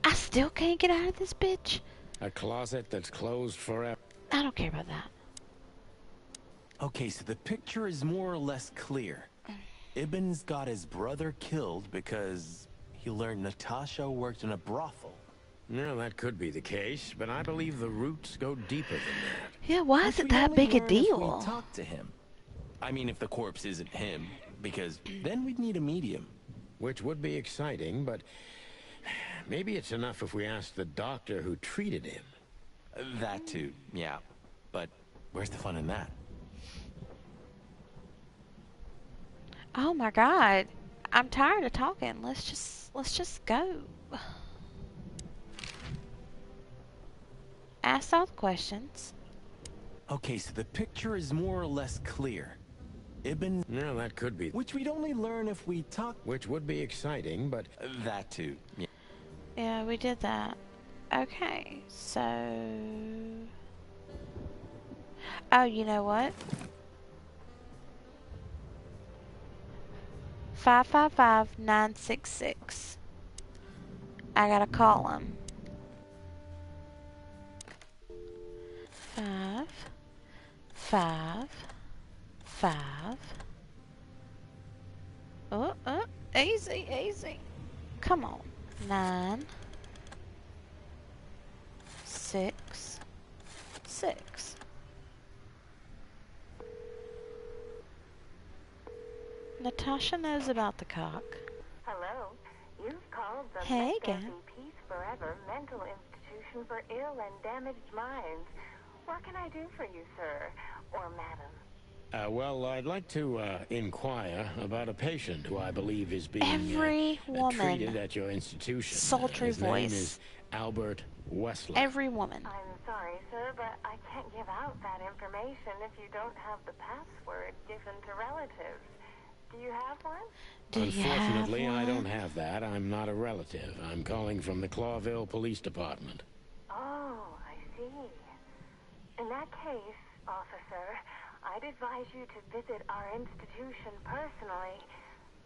I still can't get out of this bitch. A closet that's closed forever. I don't care about that. Okay, so the picture is more or less clear. Ibn's got his brother killed because he learned Natasha worked in a brothel. No, that could be the case, but I believe the roots go deeper than that. Yeah, why is Which it we that only big a learn if deal? we talk to him. I mean, if the corpse isn't him, because then we'd need a medium. Which would be exciting, but maybe it's enough if we ask the doctor who treated him. That too, yeah. But where's the fun in that? Oh my god. I'm tired of talking. Let's just go. Ask all the questions. Okay, so the picture is more or less clear. Ibn... No, that could be. Which we'd only learn if we talk... Which would be exciting, but... That too, yeah. Yeah, we did that. Okay, so... Oh, you know what? 555-966. I gotta call him. 5, 5, 5. Oh, easy, easy. Come on. 9, 6, 6. Natasha knows about the cock. Hello. You've called the Hey, Mech gang. Peace Forever Mental Institution for Ill and Damaged Minds. What can I do for you, sir? Or madam? Well, I'd like to inquire about a patient who I believe is being Every woman. treated at your institution. Sultry His voice. name is Albert Wessler. Every woman. I'm sorry, sir, but I can't give out that information if you don't have the password given to relatives. Do you have one? Unfortunately, I don't have that. I'm not a relative. I'm calling from the Clawville Police Department. Oh, I see. In that case, officer, I'd advise you to visit our institution personally.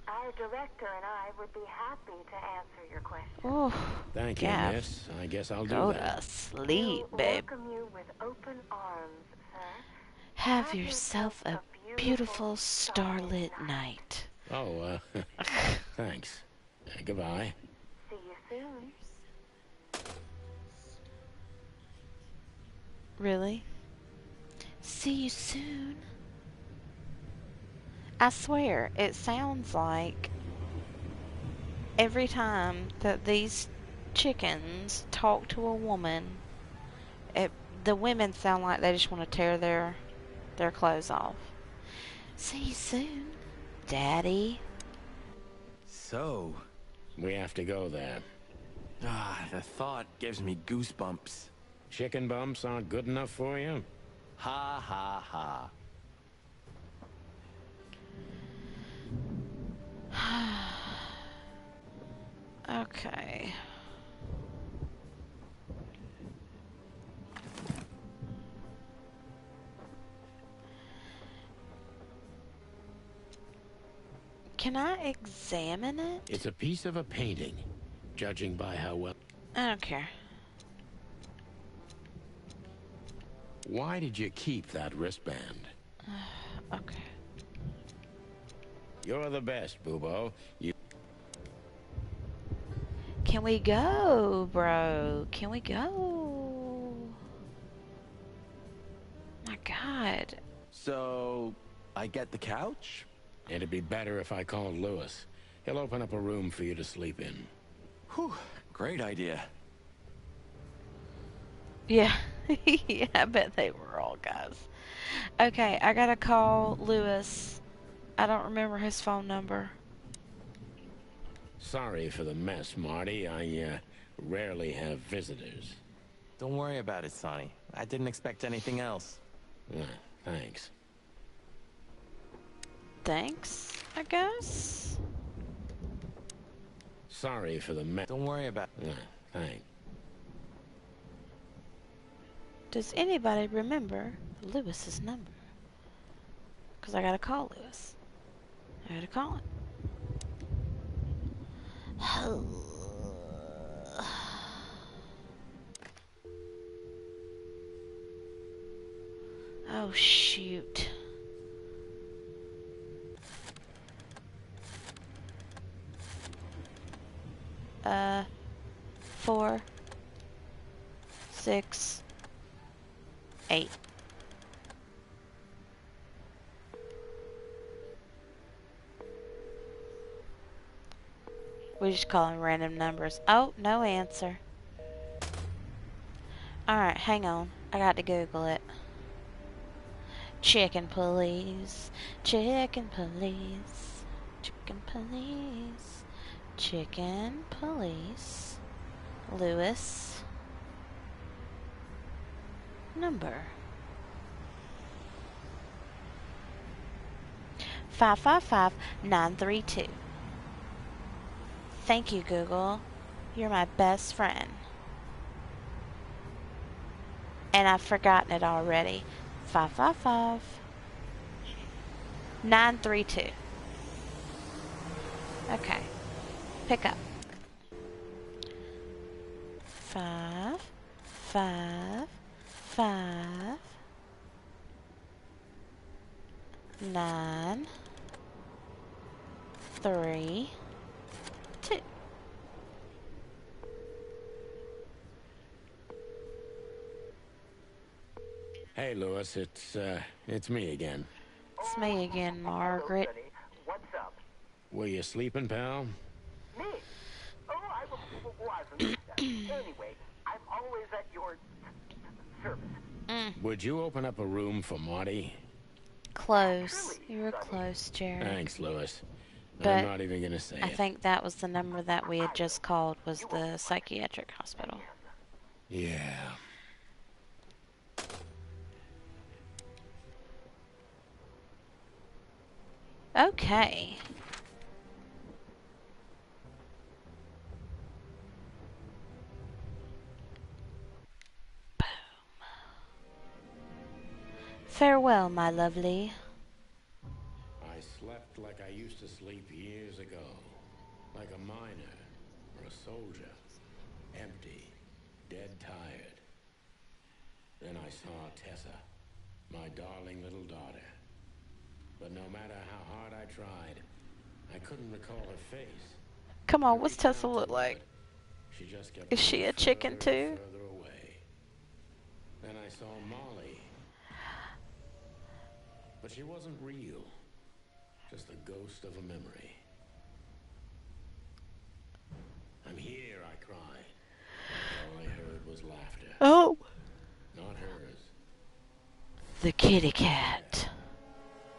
Our director and I would be happy to answer your questions. Oh, Thank you, Gav. miss. I guess I'll Go do that. to sleep, We'll babe. welcome you with open arms, sir. Have yourself a beautiful starlit night. Oh, thanks. Goodbye. See you soon. Really? See you soon. I swear, it sounds like every time that these chickens talk to a woman, the women sound like they just want to tear their clothes off. See you soon, Daddy. So, We have to go there. the thought gives me goosebumps. Chicken bumps aren't good enough for you? Ha ha ha. Okay. Can I examine it? It's a piece of a painting, judging by how well... I don't care. Why did you keep that wristband? Okay. You're the best, Bubo. You... Can we go, bro? Can we go? My God. So, I get the couch? It'd be better if I called Lewis. He'll open up a room for you to sleep in. Whew, great idea. Yeah. Yeah, I bet they were all guys. Okay, I gotta call Lewis. I don't remember his phone number. Sorry for the mess, Marty. I rarely have visitors. Don't worry about it, Sonny. I didn't expect anything else. Thanks. Thanks, I guess. Sorry for the mess. Don't worry about it. Thanks. Does anybody remember Lewis's number? Because I gotta call Lewis. I gotta call him. Oh, shoot. Uh, 4, 6, 8. We just calling random numbers. Oh, no answer. Alright, hang on. I got to Google it. Chicken police. Chicken police. Chicken police. Chicken police. Lewis. Number. 555-932. Thank you, Google. You're my best friend. And I've forgotten it already. 555-932. Okay. Pick up. 5, 5, 5, 9, 3, 2. Hey, Lewis, it's me again. It's me again, Margaret. What's up? Were you sleeping, pal? Me? Oh, I wasn't. Anyway, I'm always at your service. Would you open up a room for Marty? Close. You were close, Jared. Thanks, Lewis. But I'm not even gonna say I it. think that was the number that we had just called, was the psychiatric hospital. Yeah. Okay. Boom. Farewell, my lovely. I slept like I used to sleep years ago. Like a miner or a soldier. Empty. Dead tired. Then I saw Tessa. My darling little daughter. But no matter how hard I tried, I couldn't recall her face. Come on, what's Tessa look like? She just kept Is she a chicken too? further away. Then I saw Molly. But she wasn't real. Just the ghost of a memory. I'm here, I cried. All I heard was laughter. Oh! Not hers. The kitty cat.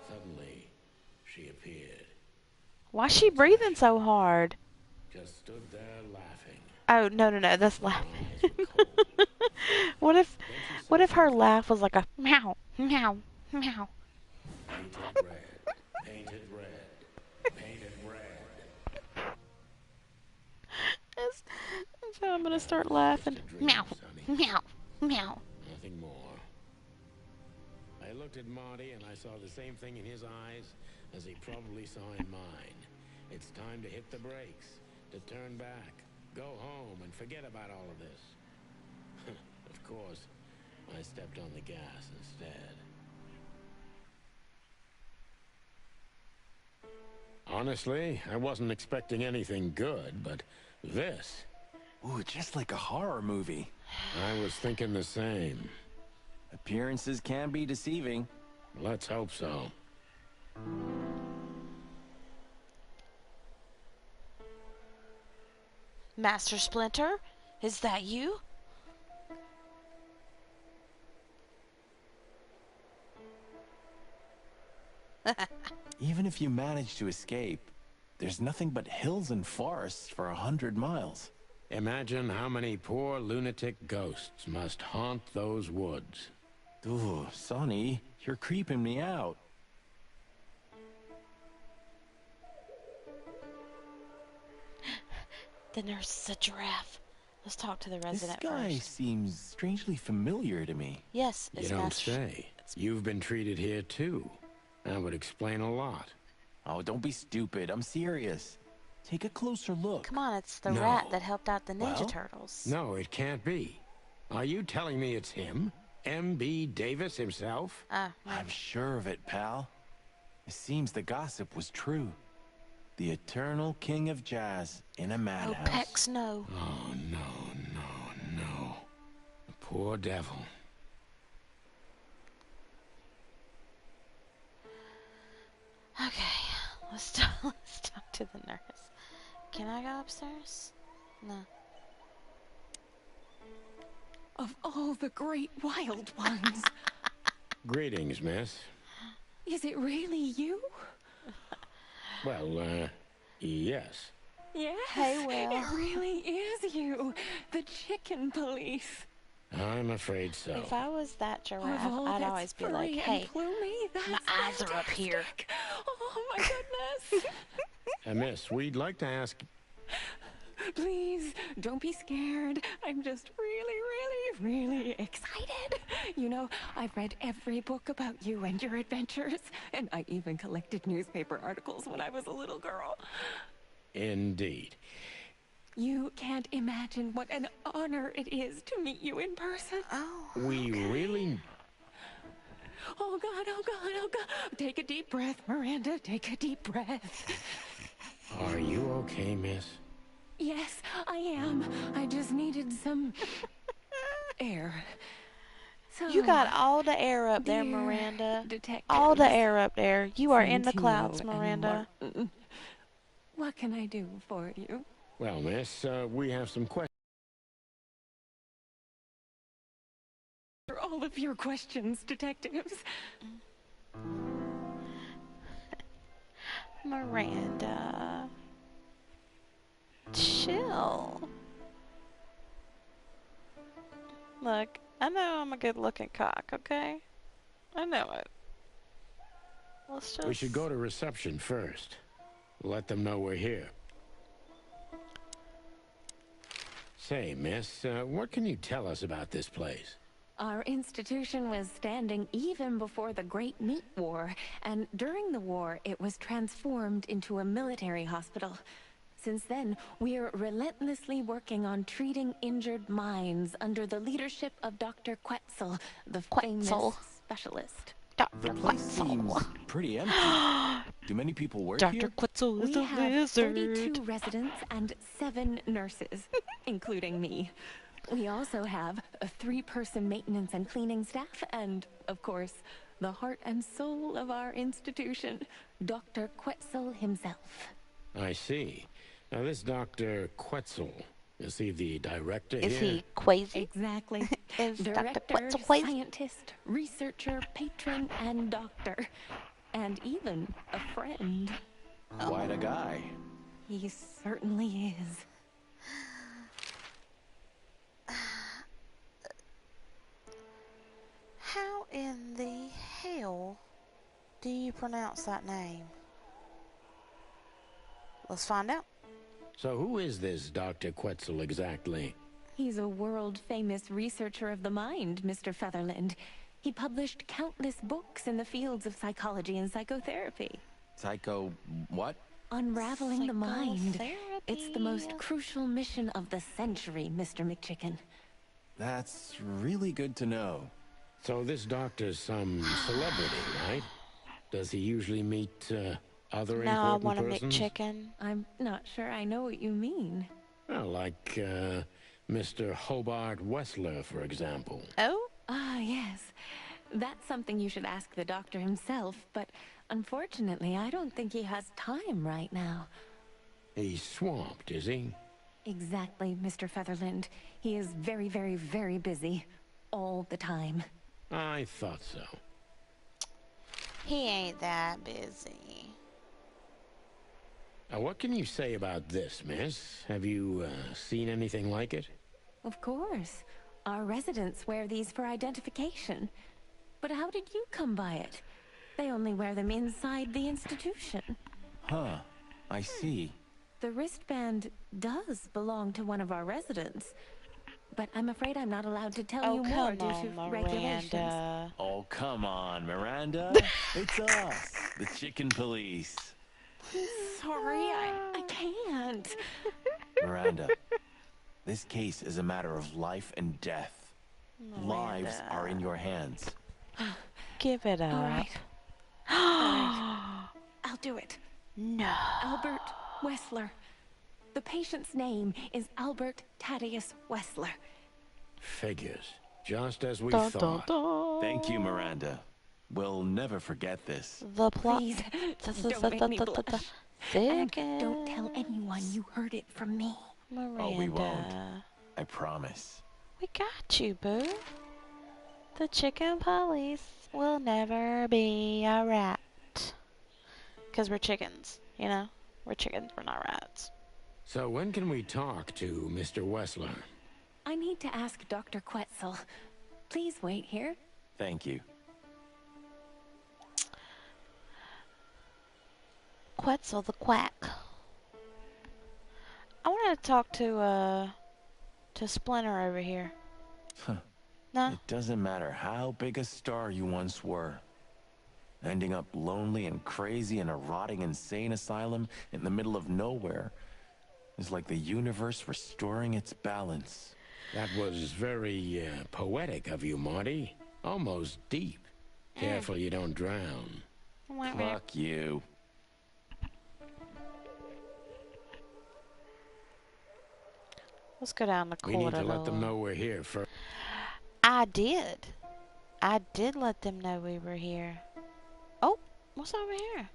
Suddenly, she appeared. Why's she breathing so hard? Just stood there laughing. Oh, no, that's laughing. What if her laugh was like a meow, meow, meow? Painted red, painted red, painted red. That's how I'm gonna start laughing. Meow, meow, meow. Nothing more. I looked at Marty and I saw the same thing in his eyes as he probably saw in mine. It's time to hit the brakes, to turn back, go home and forget about all of this. Of course, I stepped on the gas instead. Honestly, I wasn't expecting anything good, but this... Ooh, just like a horror movie. I was thinking the same. Appearances can be deceiving. Let's hope so. Master Splinter, is that you? Even if you manage to escape, there's nothing but hills and forests for 100 miles. Imagine how many poor lunatic ghosts must haunt those woods. Ooh, Sonny, you're creeping me out. The nurse is a giraffe. Let's talk to the resident This guy first. seems strangely familiar to me. Yes, You it's don't Master. say. You've been treated here too. That would explain a lot. Oh, don't be stupid. I'm serious. Take a closer look. Come on, it's the No. rat that helped out the Ninja Well? Turtles. No, it can't be. Are you telling me it's him? M.B. Davis himself? No. I'm sure of it, pal. It seems the gossip was true. The eternal king of jazz in a Oh, madhouse. Pex, no. Oh, no. The poor devil. Okay, let's talk to the nurse. Can I go upstairs? No. Of all the great wild ones, Greetings, miss. is it really you? Well, yes. Yes. Hey, Will. It really is you, the chicken police. I'm afraid so. If I was that giraffe, Of all I'd that's always be like, furry and hey, plumy, that's my eyes are up here. fantastic. Oh my goodness. Miss, we'd like to ask... Please, don't be scared. I'm just really excited. You know, I've read every book about you and your adventures, and I even collected newspaper articles when I was a little girl. Indeed. You can't imagine what an honor it is to meet you in person. Oh. We really... Oh God, oh God, oh God. Take a deep breath, Miranda. Take a deep breath. Are you okay, miss? Yes, I am. I just needed some air. So, You got all the air up there, dear Miranda. detectives, All the air up there. You are in the Santino clouds, and Miranda. Martin, What can I do for you? Well, miss, we have some questions. For all of your questions, detectives. Miranda. Chill. Look, I know I'm a good looking cock, okay? I know it. Let's just... We should go to reception first. Let them know we're here. Say, miss, what can you tell us about this place? Our institution was standing even before the Great Meat War, and during the war, it was transformed into a military hospital. Since then, we're relentlessly working on treating injured minds under the leadership of Dr. Quetzal, the famous specialist. The place seems pretty empty. Do many people work Dr. here? Quetzal is We a have lizard. 32 residents and 7 nurses, including me. We also have a 3-person maintenance and cleaning staff, and, of course, the heart and soul of our institution, Dr. Quetzal himself. I see. Now, this Dr. Quetzal, is he the director Is here? he crazy? Exactly. Is Dr. Director, Quetzal crazy? scientist, researcher, patron, and doctor. And even a friend. Quite a guy. He certainly is. How in the hell do you pronounce that name? Let's find out. So who is this Dr. Quetzal exactly? He's a world-famous researcher of the mind, Mr. Featherland. He published countless books in the fields of psychology and psychotherapy. Psycho... what? Unraveling the mind. It's the most crucial mission of the century, Mr. McChicken. That's really good to know. So this doctor's some celebrity, right? Does he usually meet other Now I important want a persons? McChicken. I'm not sure I know what you mean. Well, like Mr. Hobart Wessler, for example. Oh? Ah, yes. That's something you should ask the doctor himself, but unfortunately, I don't think he has time right now. He's swamped, is he? Exactly, Mr. Featherland. He is very, very, very busy. All the time. I thought so. He ain't that busy. Now, what can you say about this, miss? Have you seen anything like it? Of course. Our residents wear these for identification. But how did you come by it? They only wear them inside the institution. Huh. I see. The wristband does belong to one of our residents. But I'm afraid I'm not allowed to tell you more due to regulations. Miranda. Oh, come on, Miranda. It's us, the Chicken Police. Sorry, I can't. Miranda, this case is a matter of life and death. Lives are in your hands. Give it up. All right. All right. I'll do it. No. Albert Wessler. The patient's name is Albert Thaddeus Wessler. Figures. Just as we Dun, thought. dun, dun. Thank you, Miranda. We'll never forget this. The plot. Please, don't make me blush. And don't tell anyone you heard it from me. Miranda. Oh, we won't. I promise. We got you, boo. The chicken police will never be a rat. Because we're chickens, you know? We're chickens, we're not rats. So when can we talk to Mr. Wessler? I need to ask Dr. Quetzal. Please wait here. Thank you. Quetzal the Quack. I want to talk to Splinter over here. Huh. No? It doesn't matter how big a star you once were. Ending up lonely and crazy in a rotting insane asylum in the middle of nowhere is like the universe restoring its balance. That was very poetic of you, Marty. Almost deep. Careful you don't drown. Fuck you. Let's go down the corridor. We need to let them know we're here first. I did. I did let them know we were here. Oh, what's over here?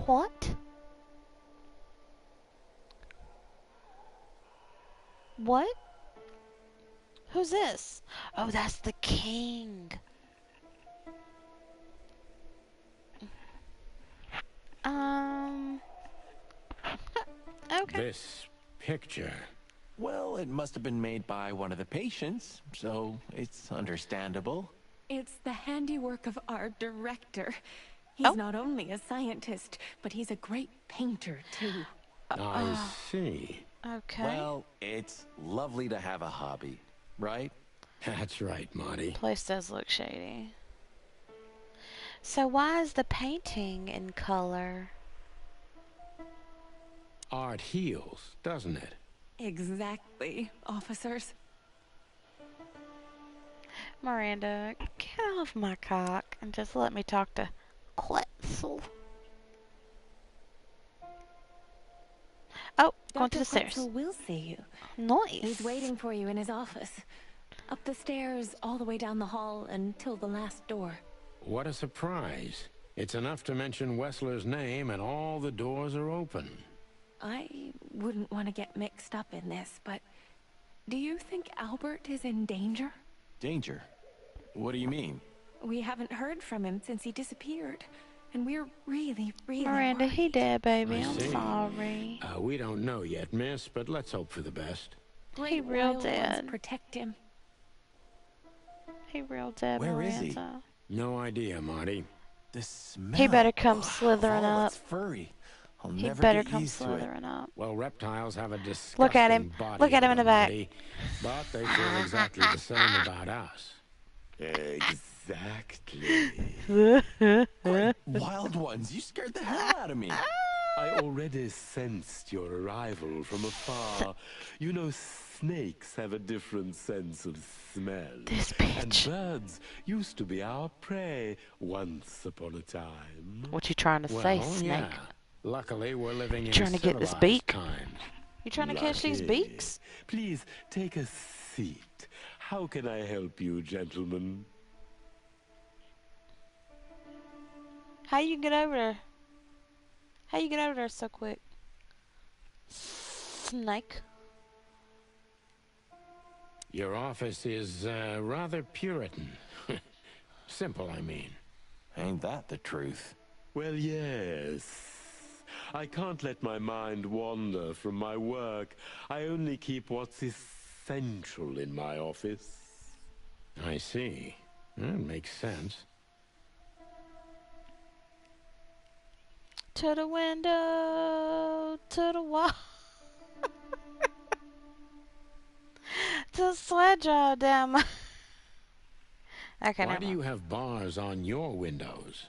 What? What? Who's this? Oh, that's the king. Um, okay. This picture. Well, it must have been made by one of the patients, so it's understandable. It's the handiwork of our director. Oh. He's not only a scientist, but he's a great painter, too. I see. Okay. Well, it's lovely to have a hobby, right? That's right, Marty. Place does look shady. So why is the painting in color? Art heals, doesn't it? Exactly, officers. Miranda, get off my cock and just let me talk to Quetzal. Oh, going to the stairs. Quetzal will see you. Nice. He's waiting for you in his office. Up the stairs, all the way down the hall, until the last door. What a surprise. It's enough to mention Wessler's name and all the doors are open. I wouldn't want to get mixed up in this, but do you think Albert is in danger? Danger? What do you mean? We haven't heard from him since he disappeared, and we're really, really Miranda, worried. he dead, baby. I I'm see. sorry. We don't know yet, miss, but let's hope for the best. He real Wild dead. ones protect him. He real dead, Where is Miranda. No idea, Marty. The smell. He better come of slithering all up. that's furry. I'll He never better get come used to it. slithering up. Well, reptiles have a disgusting Look at him. body Look at him in the back. Marty, but they feel exactly the same about us. Exactly. Wild ones, you scared the hell out of me. I already sensed your arrival from afar. You know, snakes have a different sense of smell. This And bitch. birds used to be our prey once upon a time. What you trying to say, Well, Snake? yeah. Luckily, we're living in Trying to get this civilized beak? times. You trying to catch these Lucky. beaks? Please, take a seat. How can I help you, gentlemen? How you get over there? How you get over there so quick? Snake. Your office is rather Puritan. Simple, I mean. Ain't that the truth? Well, yes. I can't let my mind wander from my work. I only keep what's essential in my office. I see. That makes sense. To the window, to the wall. To sled drive down my... Okay, Why never do mind. you have bars on your windows?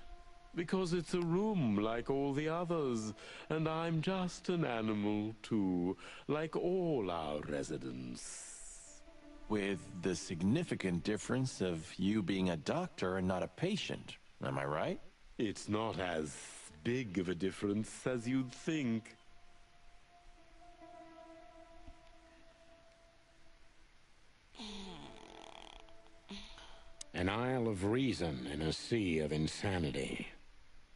Because it's a room like all the others, and I'm just an animal too, like all our residents. With the significant difference of you being a doctor and not a patient. Am I right? It's not as big of a difference as you'd think. An isle of reason in a sea of insanity.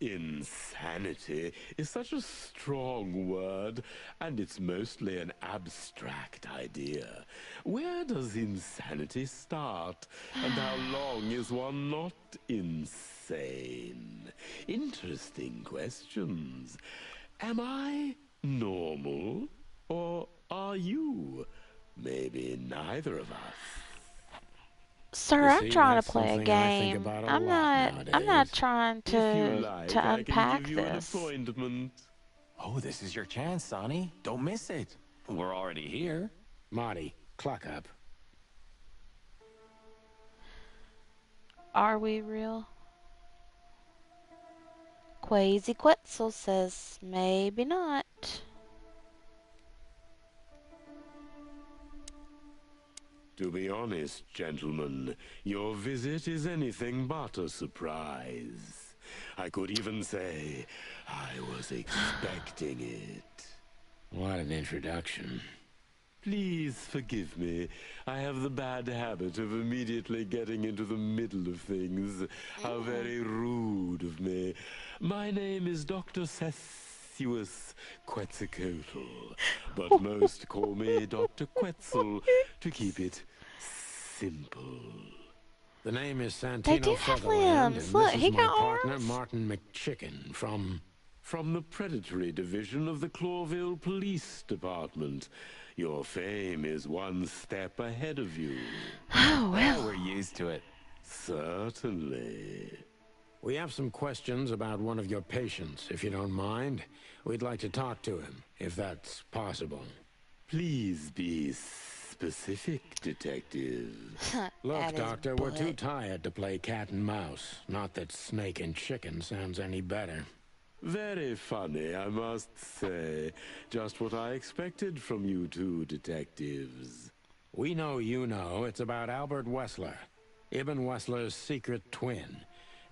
Insanity is such a strong word, and it's mostly an abstract idea. Where does insanity start, and how long is one not insane? Interesting questions. Am I normal, or are you? Maybe neither of us. Sir, You I'm see, trying that's to play a something I think game. about a I'm lot not. I'm not nowadays. trying If you to like, to I unpack can give you an this. appointment. Oh, this is your chance, Sonny. Don't miss it. We're already here. Marty, clock up. Are we real? Quasi Quetzal says maybe not. To be honest, gentlemen, your visit is anything but a surprise. I could even say I was expecting it. What an introduction. Please forgive me. I have the bad habit of immediately getting into the middle of things. How very rude of me. My name is Dr. Sessuous Quetzalcoatl, but most call me Dr. Quetzal to keep it simple. The name is They do Santino have Featherland, limbs. and Look, this is he my got partner, arms. Martin McChicken, From the Predatory Division of the Clawville Police Department. Your fame is one step ahead of you. Oh, well. We're used to it. Certainly. We have some questions about one of your patients, if you don't mind. We'd like to talk to him, if that's possible. Please be specific, detective. Look, Doctor, we're too tired to play cat and mouse. Not that snake and chicken sounds any better. Very funny, I must say. Just what I expected from you two detectives. We know you know. It's about Albert Wessler, Ibn Wessler's secret twin.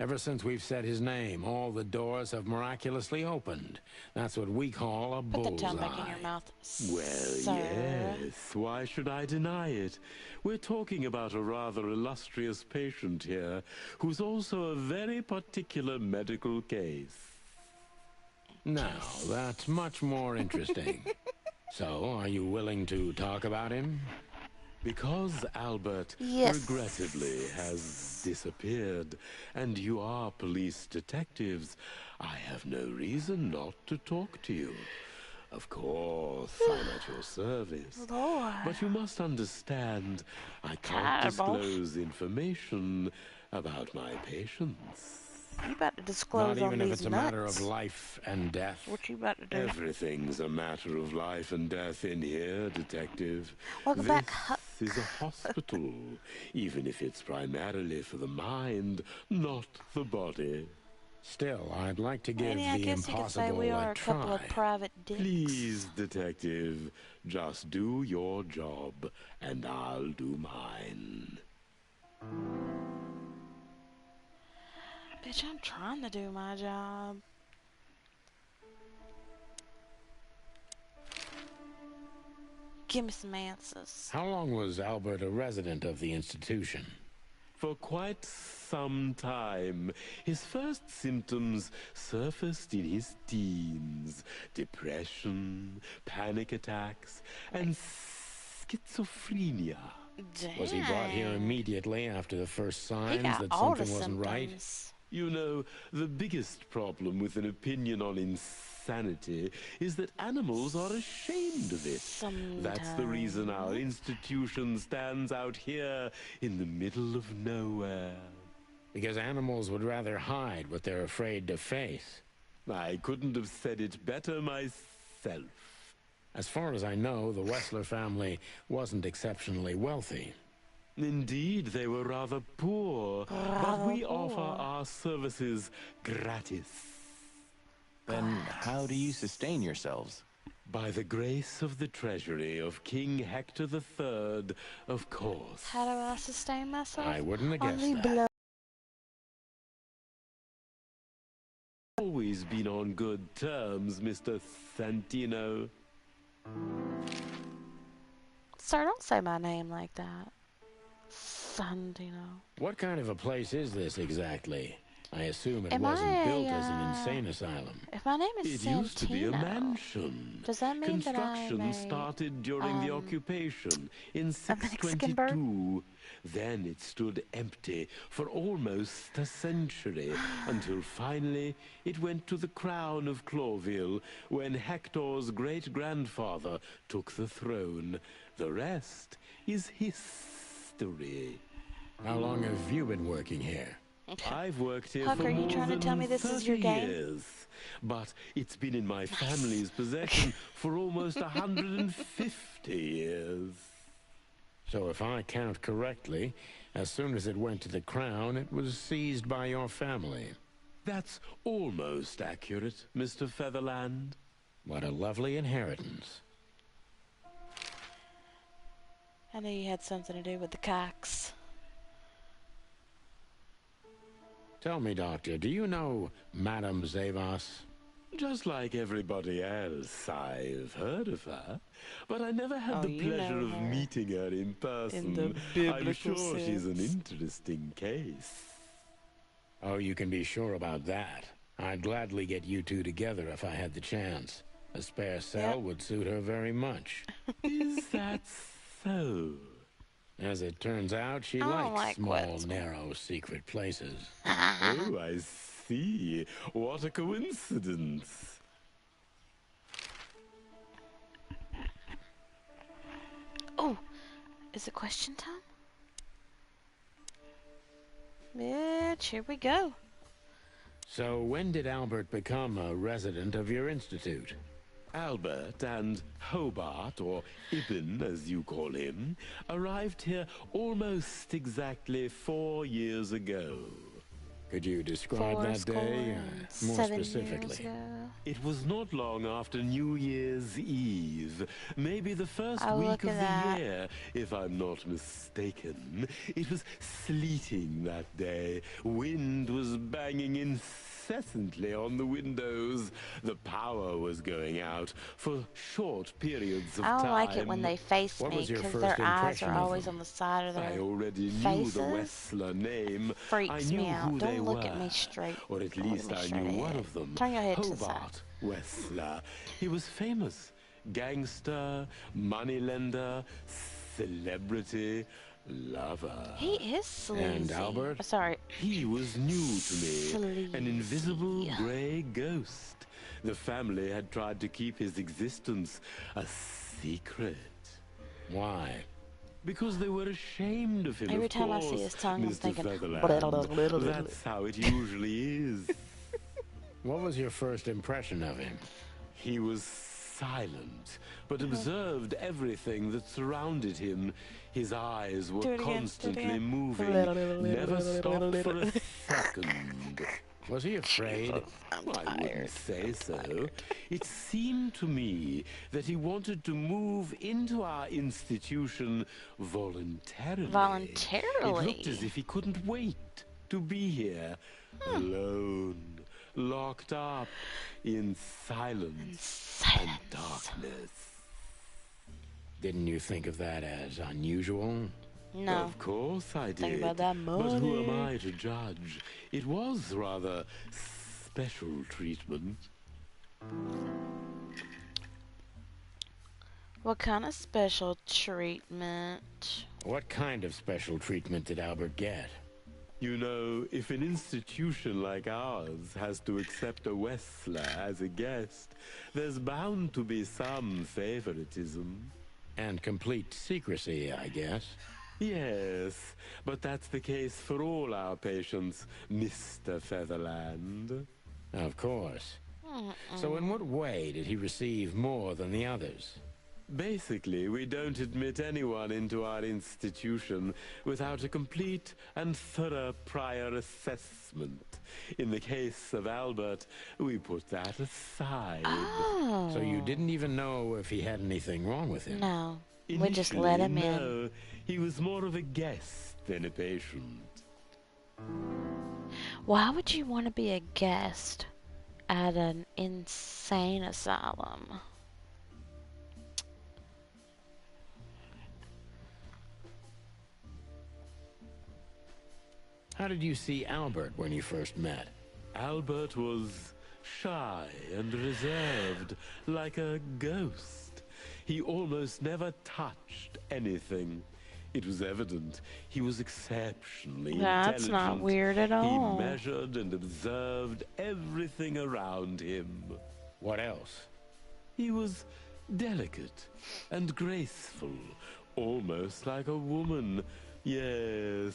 Ever since we've said his name, all the doors have miraculously opened. That's what we call a bullseye. Put the tongue back in your mouth, Well, sir. yes. Why should I deny it? We're talking about a rather illustrious patient here, who's also a very particular medical case. Now, that's much more interesting. So, are you willing to talk about him? Because Albert regrettably has disappeared, and you are police detectives, I have no reason not to talk to you. Of course, I'm at your service. Lord. But you must understand, I can't disclose information about my patients. You about to disclose Not even on if these it's a nuts. matter of life and death. What you about to do? Everything's a matter of life and death in here, detective. Welcome back, Huck. This is a hospital, even if it's primarily for the mind, not the body. Still, I'd like to give Annie, I the guess you could say impossible we are a a couple try. of private dicks. Please, detective, just do your job, and I'll do mine. Bitch, I'm trying to do my job. Give me some answers. How long was Albert a resident of the institution? For quite some time. His first symptoms surfaced in his teens. Depression, panic attacks, and schizophrenia. Dang. Was he brought here immediately after the first signs got that all the something wasn't right? symptoms. You know, the biggest problem with an opinion on insanity is that animals are ashamed of it. That's the reason our institution stands out here in the middle of nowhere. Because animals would rather hide what they're afraid to face. I couldn't have said it better myself. As far as I know, the Wessler family wasn't exceptionally wealthy. Indeed, they were rather poor, but we offer our services gratis. Then how do you sustain yourselves? By the grace of the treasury of King Hector III, of course. How do I sustain myself? I wouldn't have On guessed the that. blood. Always been on good terms, Mr. Santino. Sir, don't say my name like that. Santino. What kind of a place is this exactly? I assume it Am wasn't I built as an insane asylum. If my name is It used to be a Santino, mansion. does that mean that Construction I'm a, started during the occupation in Mexican bird? 622. Then it stood empty for almost a century, until finally it went to the crown of Clawville when Hector's great-grandfather took the throne. The rest is history. How long have you been working here? I've worked here Huck, for are you more trying to than tell me this is your 30 game? years. But it's been in my family's possession for almost 150 years. So if I count correctly, as soon as it went to the crown, it was seized by your family. That's almost accurate, Mr. Featherland. What a lovely inheritance. I knew you had something to do with the cocks. Tell me, Doctor, do you know Madame Zavas? Just like everybody else, I've heard of her, but I never had Oh, the you pleasure know of her. meeting her in In the person. I'm biblical sure she's an sense. interesting case. Oh, you can be sure about that. I'd gladly get you two together if I had the chance. A spare cell would suit her very much. Is that so? As it turns out, she I don't likes like small, Wetzel. narrow, secret places. Oh, I see. What a coincidence. Oh, is it question time? Bitch, here we go. So when did Albert become a resident of your institute? Albert and Hobart, or Ibn as you call him, arrived here almost exactly 4 years ago. Could you describe that day more 7 specifically? years ago. It was not long after New Year's Eve, maybe the first Oh, week look of at the that. year, if I'm not mistaken. It was sleeting that day. Wind was banging incessantly on the windows. The power was going out for short periods of I time. don't like it when they face What me was your because first their eyes are impression of always them? on the side of I their already knew faces. the Wessler name. I Freaks knew me out. who Don't they look were. at me straight. Or at Don't look least at me I straight knew one ahead. of them. Turn your head to the side. Hobart Wessler. He was famous. Gangster, moneylender, celebrity, lover. He is sleazy. And Albert? Sorry. He was new to me. An invisible Sleazy. gray ghost. The family had tried to keep his existence a secret. Why? Because they were ashamed of him, Every of time I course, see his tongue, I'm Mr. thinking, Featherland. That's how it usually is. What was your first impression of him? He was silent, but observed everything that surrounded him. His eyes Do were it again, do it constantly again. moving, never stopped for a second. Was he afraid? I wouldn't say so. It seemed to me that he wanted to move into our institution voluntarily. Voluntarily? It looked as if he couldn't wait to be here, alone, locked up in silence and darkness. Didn't you think of that as unusual? No. Of course I did. Think about that But who am money. I to judge? It was rather special treatment. What kind of special treatment? What kind of special treatment did Albert get? You know, if an institution like ours has to accept a Wessler as a guest, there's bound to be some favoritism. And complete secrecy, I guess. Yes, but that's the case for all our patients, Mr. Featherland. Of course. So in what way did he receive more than the others? Basically, we don't admit anyone into our institution without a complete and thorough prior assessment. In the case of Albert, we put that aside. Oh. So you didn't even know if he had anything wrong with him? No. We just let him in. No, he was more of a guest than a patient. Why would you want to be a guest at an insane asylum? How did you see Albert when you first met? Albert was shy and reserved, like a ghost. He almost never touched anything. It was evident he was exceptionally That's not intelligent. weird at all. He measured and observed everything around him. What else? He was delicate and graceful, almost like a woman. Yes.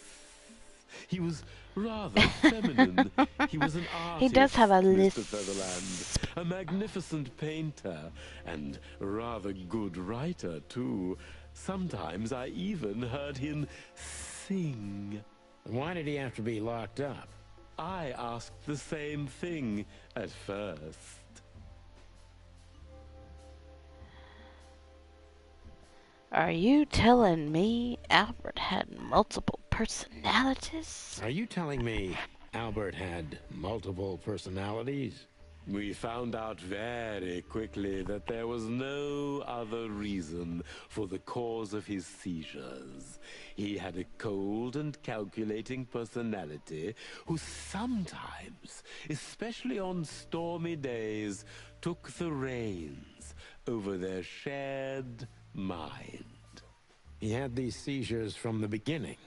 He was rather feminine. He was an artist, He does have a Mr. lisp. Featherland, a magnificent painter, and rather good writer, too. Sometimes I even heard him sing. Why did he have to be locked up? I asked the same thing at first. Are you telling me Albert had multiple personalities? Are you telling me Albert had multiple personalities? We found out very quickly that there was no other reason for the cause of his seizures. He had a cold and calculating personality who sometimes, especially on stormy days, took the reins over their shared mind. He had these seizures from the beginning.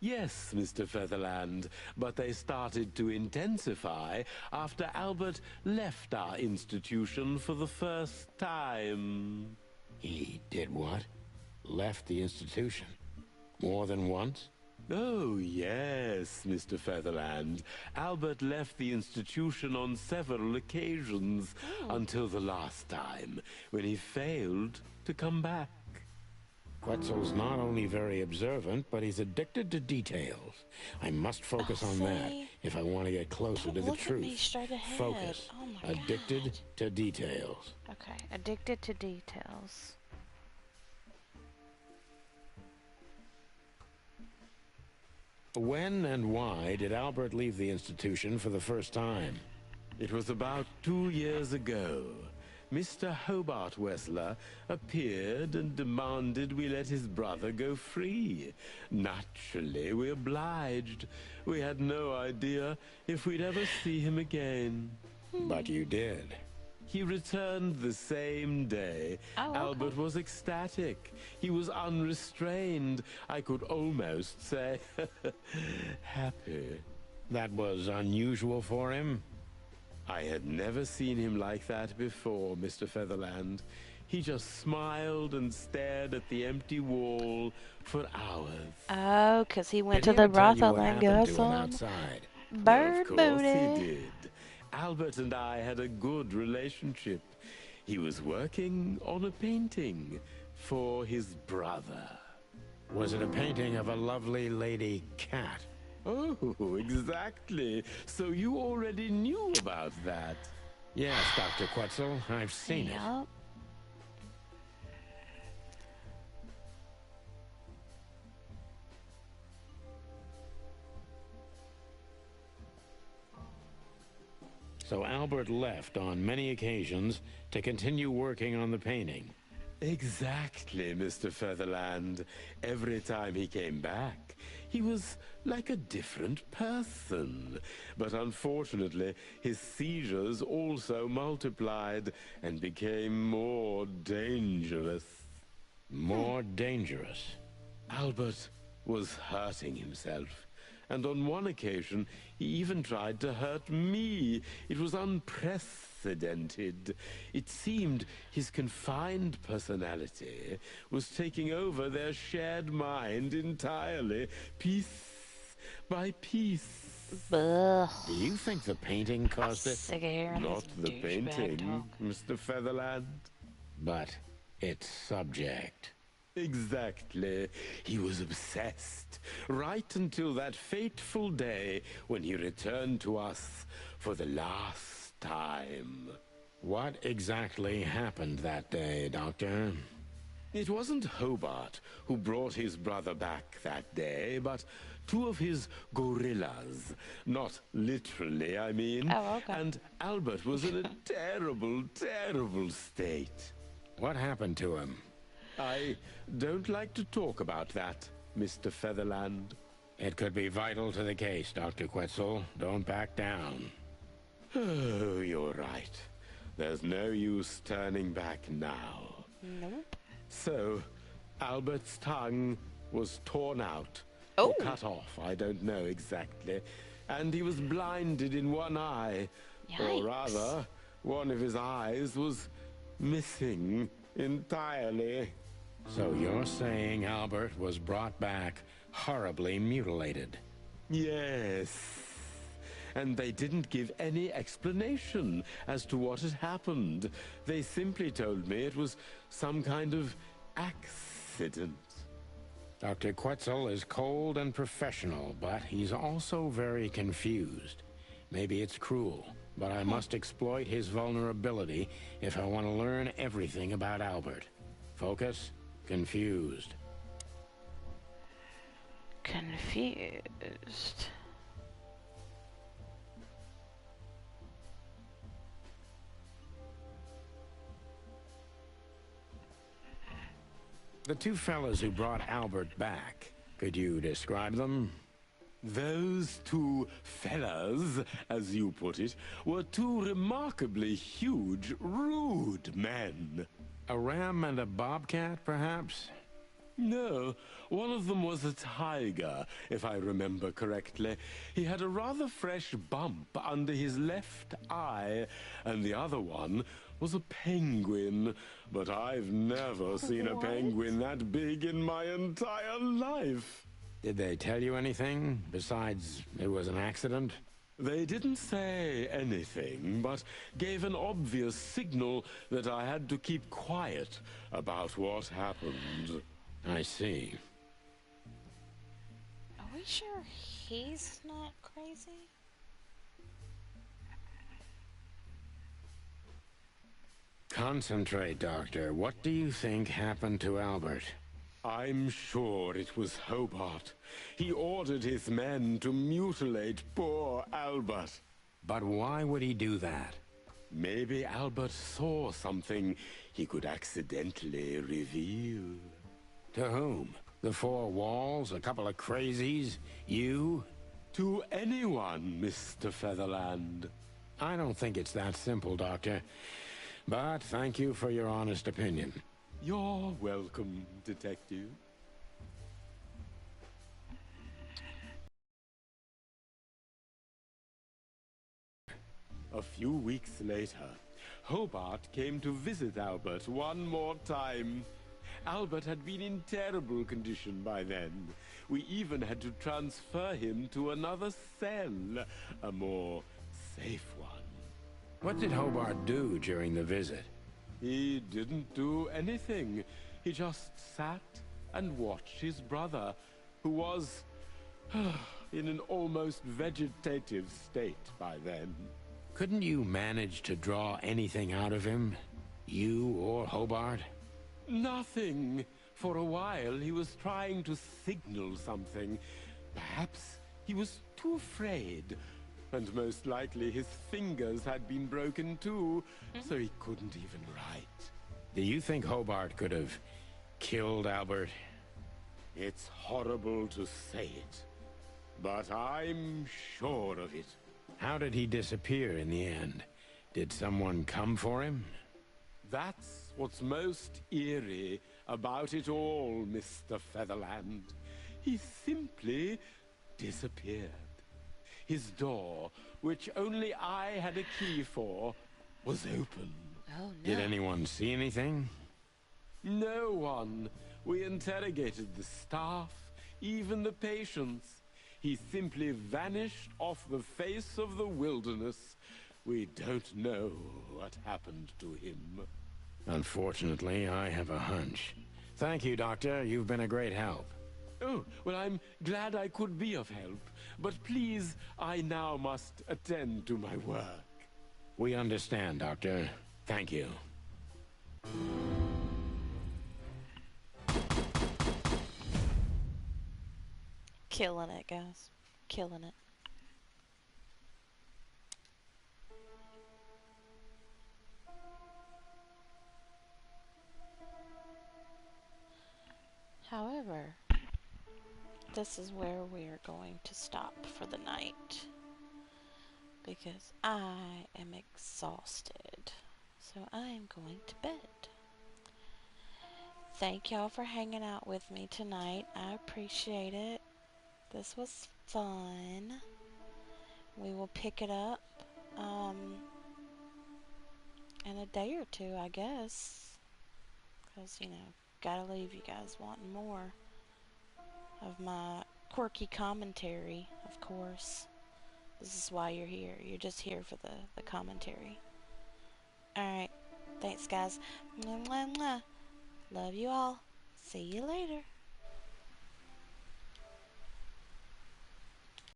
Yes, Mr. Featherland, but they started to intensify after Albert left our institution for the first time. He did what? Left the institution? More than once? Oh, yes, Mr. Featherland. Albert left the institution on several occasions until the last time, when he failed to come back. Quetzal's not only very observant, but he's addicted to details. I must focus on that if I want to get closer to the truth. Me straight ahead. Focus. Oh my addicted God. to details. Okay, addicted to details. When and why did Albert leave the institution for the first time? It was about 2 years ago. Mr. Hobart Wessler appeared and demanded we let his brother go free. Naturally, we obliged. We had no idea if we'd ever see him again. But you did. He returned the same day. Oh, okay. Albert was ecstatic. He was unrestrained. I could almost say happy. That was unusual for him? I had never seen him like that before, Mr. Featherland. He just smiled and stared at the empty wall for hours. Oh, 'cause he went Did to he the ever tell you brothel what and happened got to him some outside? bird Of course booty. he did. Albert and I had a good relationship. He was working on a painting for his brother. Was it a painting of a lovely lady cat? Oh, exactly. So you already knew about that. Yes, Dr. Quetzal, I've seen it. Yup. So Albert left on many occasions to continue working on the painting. Exactly, Mr. Featherland. Every time he came back, he was like a different person. But unfortunately, his seizures also multiplied and became more dangerous. More dangerous? Albert was hurting himself. And on one occasion, he even tried to hurt me. It was unprecedented. It seemed his confined personality was taking over their shared mind entirely, piece by piece. Ugh. Do you think the painting caused it? Sick of hearing Not this the douchebag painting, talk. Mr. Featherland. But its subject. Exactly. He was obsessed, right until that fateful day when he returned to us for the last time. What exactly happened that day, Doctor? It wasn't Hobart who brought his brother back that day, but two of his gorillas. Not literally, I mean. Oh, okay. And Albert was in a terrible, terrible state. What happened to him? I don't like to talk about that, Mr. Featherland. It could be vital to the case, Dr. Quetzal. Don't back down. Oh, you're right. There's no use turning back now. Nope. So, Albert's tongue was torn out. Oh. Or cut off, I don't know exactly. And he was blinded in one eye. Yikes. Or rather, one of his eyes was missing entirely. So you're saying Albert was brought back horribly mutilated? Yes. And they didn't give any explanation as to what had happened. They simply told me it was some kind of accident. Dr. Quetzal is cold and professional, but he's also very confused. Maybe it's cruel, but I must exploit his vulnerability if I want to learn everything about Albert. Focus. Confused. Confused. The two fellows who brought Albert back, could you describe them? Those two fellas, as you put it, were two remarkably huge, rude men. A ram and a bobcat, perhaps? No, one of them was a tiger, if I remember correctly. He had a rather fresh bump under his left eye, and the other one was a penguin. But I've never seen a penguin that big in my entire life. Did they tell you anything, besides it was an accident? They didn't say anything, but gave an obvious signal that I had to keep quiet about what happened. I see. Are we sure he's not crazy? Concentrate, Doctor. What do you think happened to Albert? I'm sure it was Hobart. He ordered his men to mutilate poor Albert. But why would he do that? Maybe Albert saw something he could accidentally reveal. To whom? The four walls? A couple of crazies? You? To anyone, Mr. Featherland. I don't think it's that simple, Doctor. But thank you for your honest opinion. You're welcome, Detective. A few weeks later, Hobart came to visit Albert one more time. Albert had been in terrible condition by then. We even had to transfer him to another cell, a more safe one. What did Hobart do during the visit? He didn't do anything. He just sat and watched his brother, who was in an almost vegetative state by then. Couldn't you manage to draw anything out of him? You or Hobart? Nothing. For a while, he was trying to signal something. Perhaps he was too afraid. And most likely his fingers had been broken too, so he couldn't even write. Do you think Hobart could have killed Albert? It's horrible to say it, but I'm sure of it. How did he disappear in the end? Did someone come for him? That's what's most eerie about it all, Mr. Featherland. He simply disappeared. His door, which only I had a key for, was open. Oh, no. Did anyone see anything? No one. We interrogated the staff, even the patients. He simply vanished off the face of the wilderness. We don't know what happened to him. Unfortunately, I have a hunch. Thank you, Doctor. You've been a great help. Oh, well, I'm glad I could be of help. But please, I now must attend to my work. We understand, Doctor. Thank you. Killing it, guys. Killing it. However, this is where we are going to stop for the night, because I am exhausted, so I am going to bed. Thank y'all for hanging out with me tonight. I appreciate it. This was fun. We will pick it up in a day or two, I guess, because, you know, gotta leave you guys wanting more of my quirky commentary, of course. This is why you're here. You're just here for the commentary. Alright. Thanks, guys. Mwah, mwah, mwah. Love you all. See you later.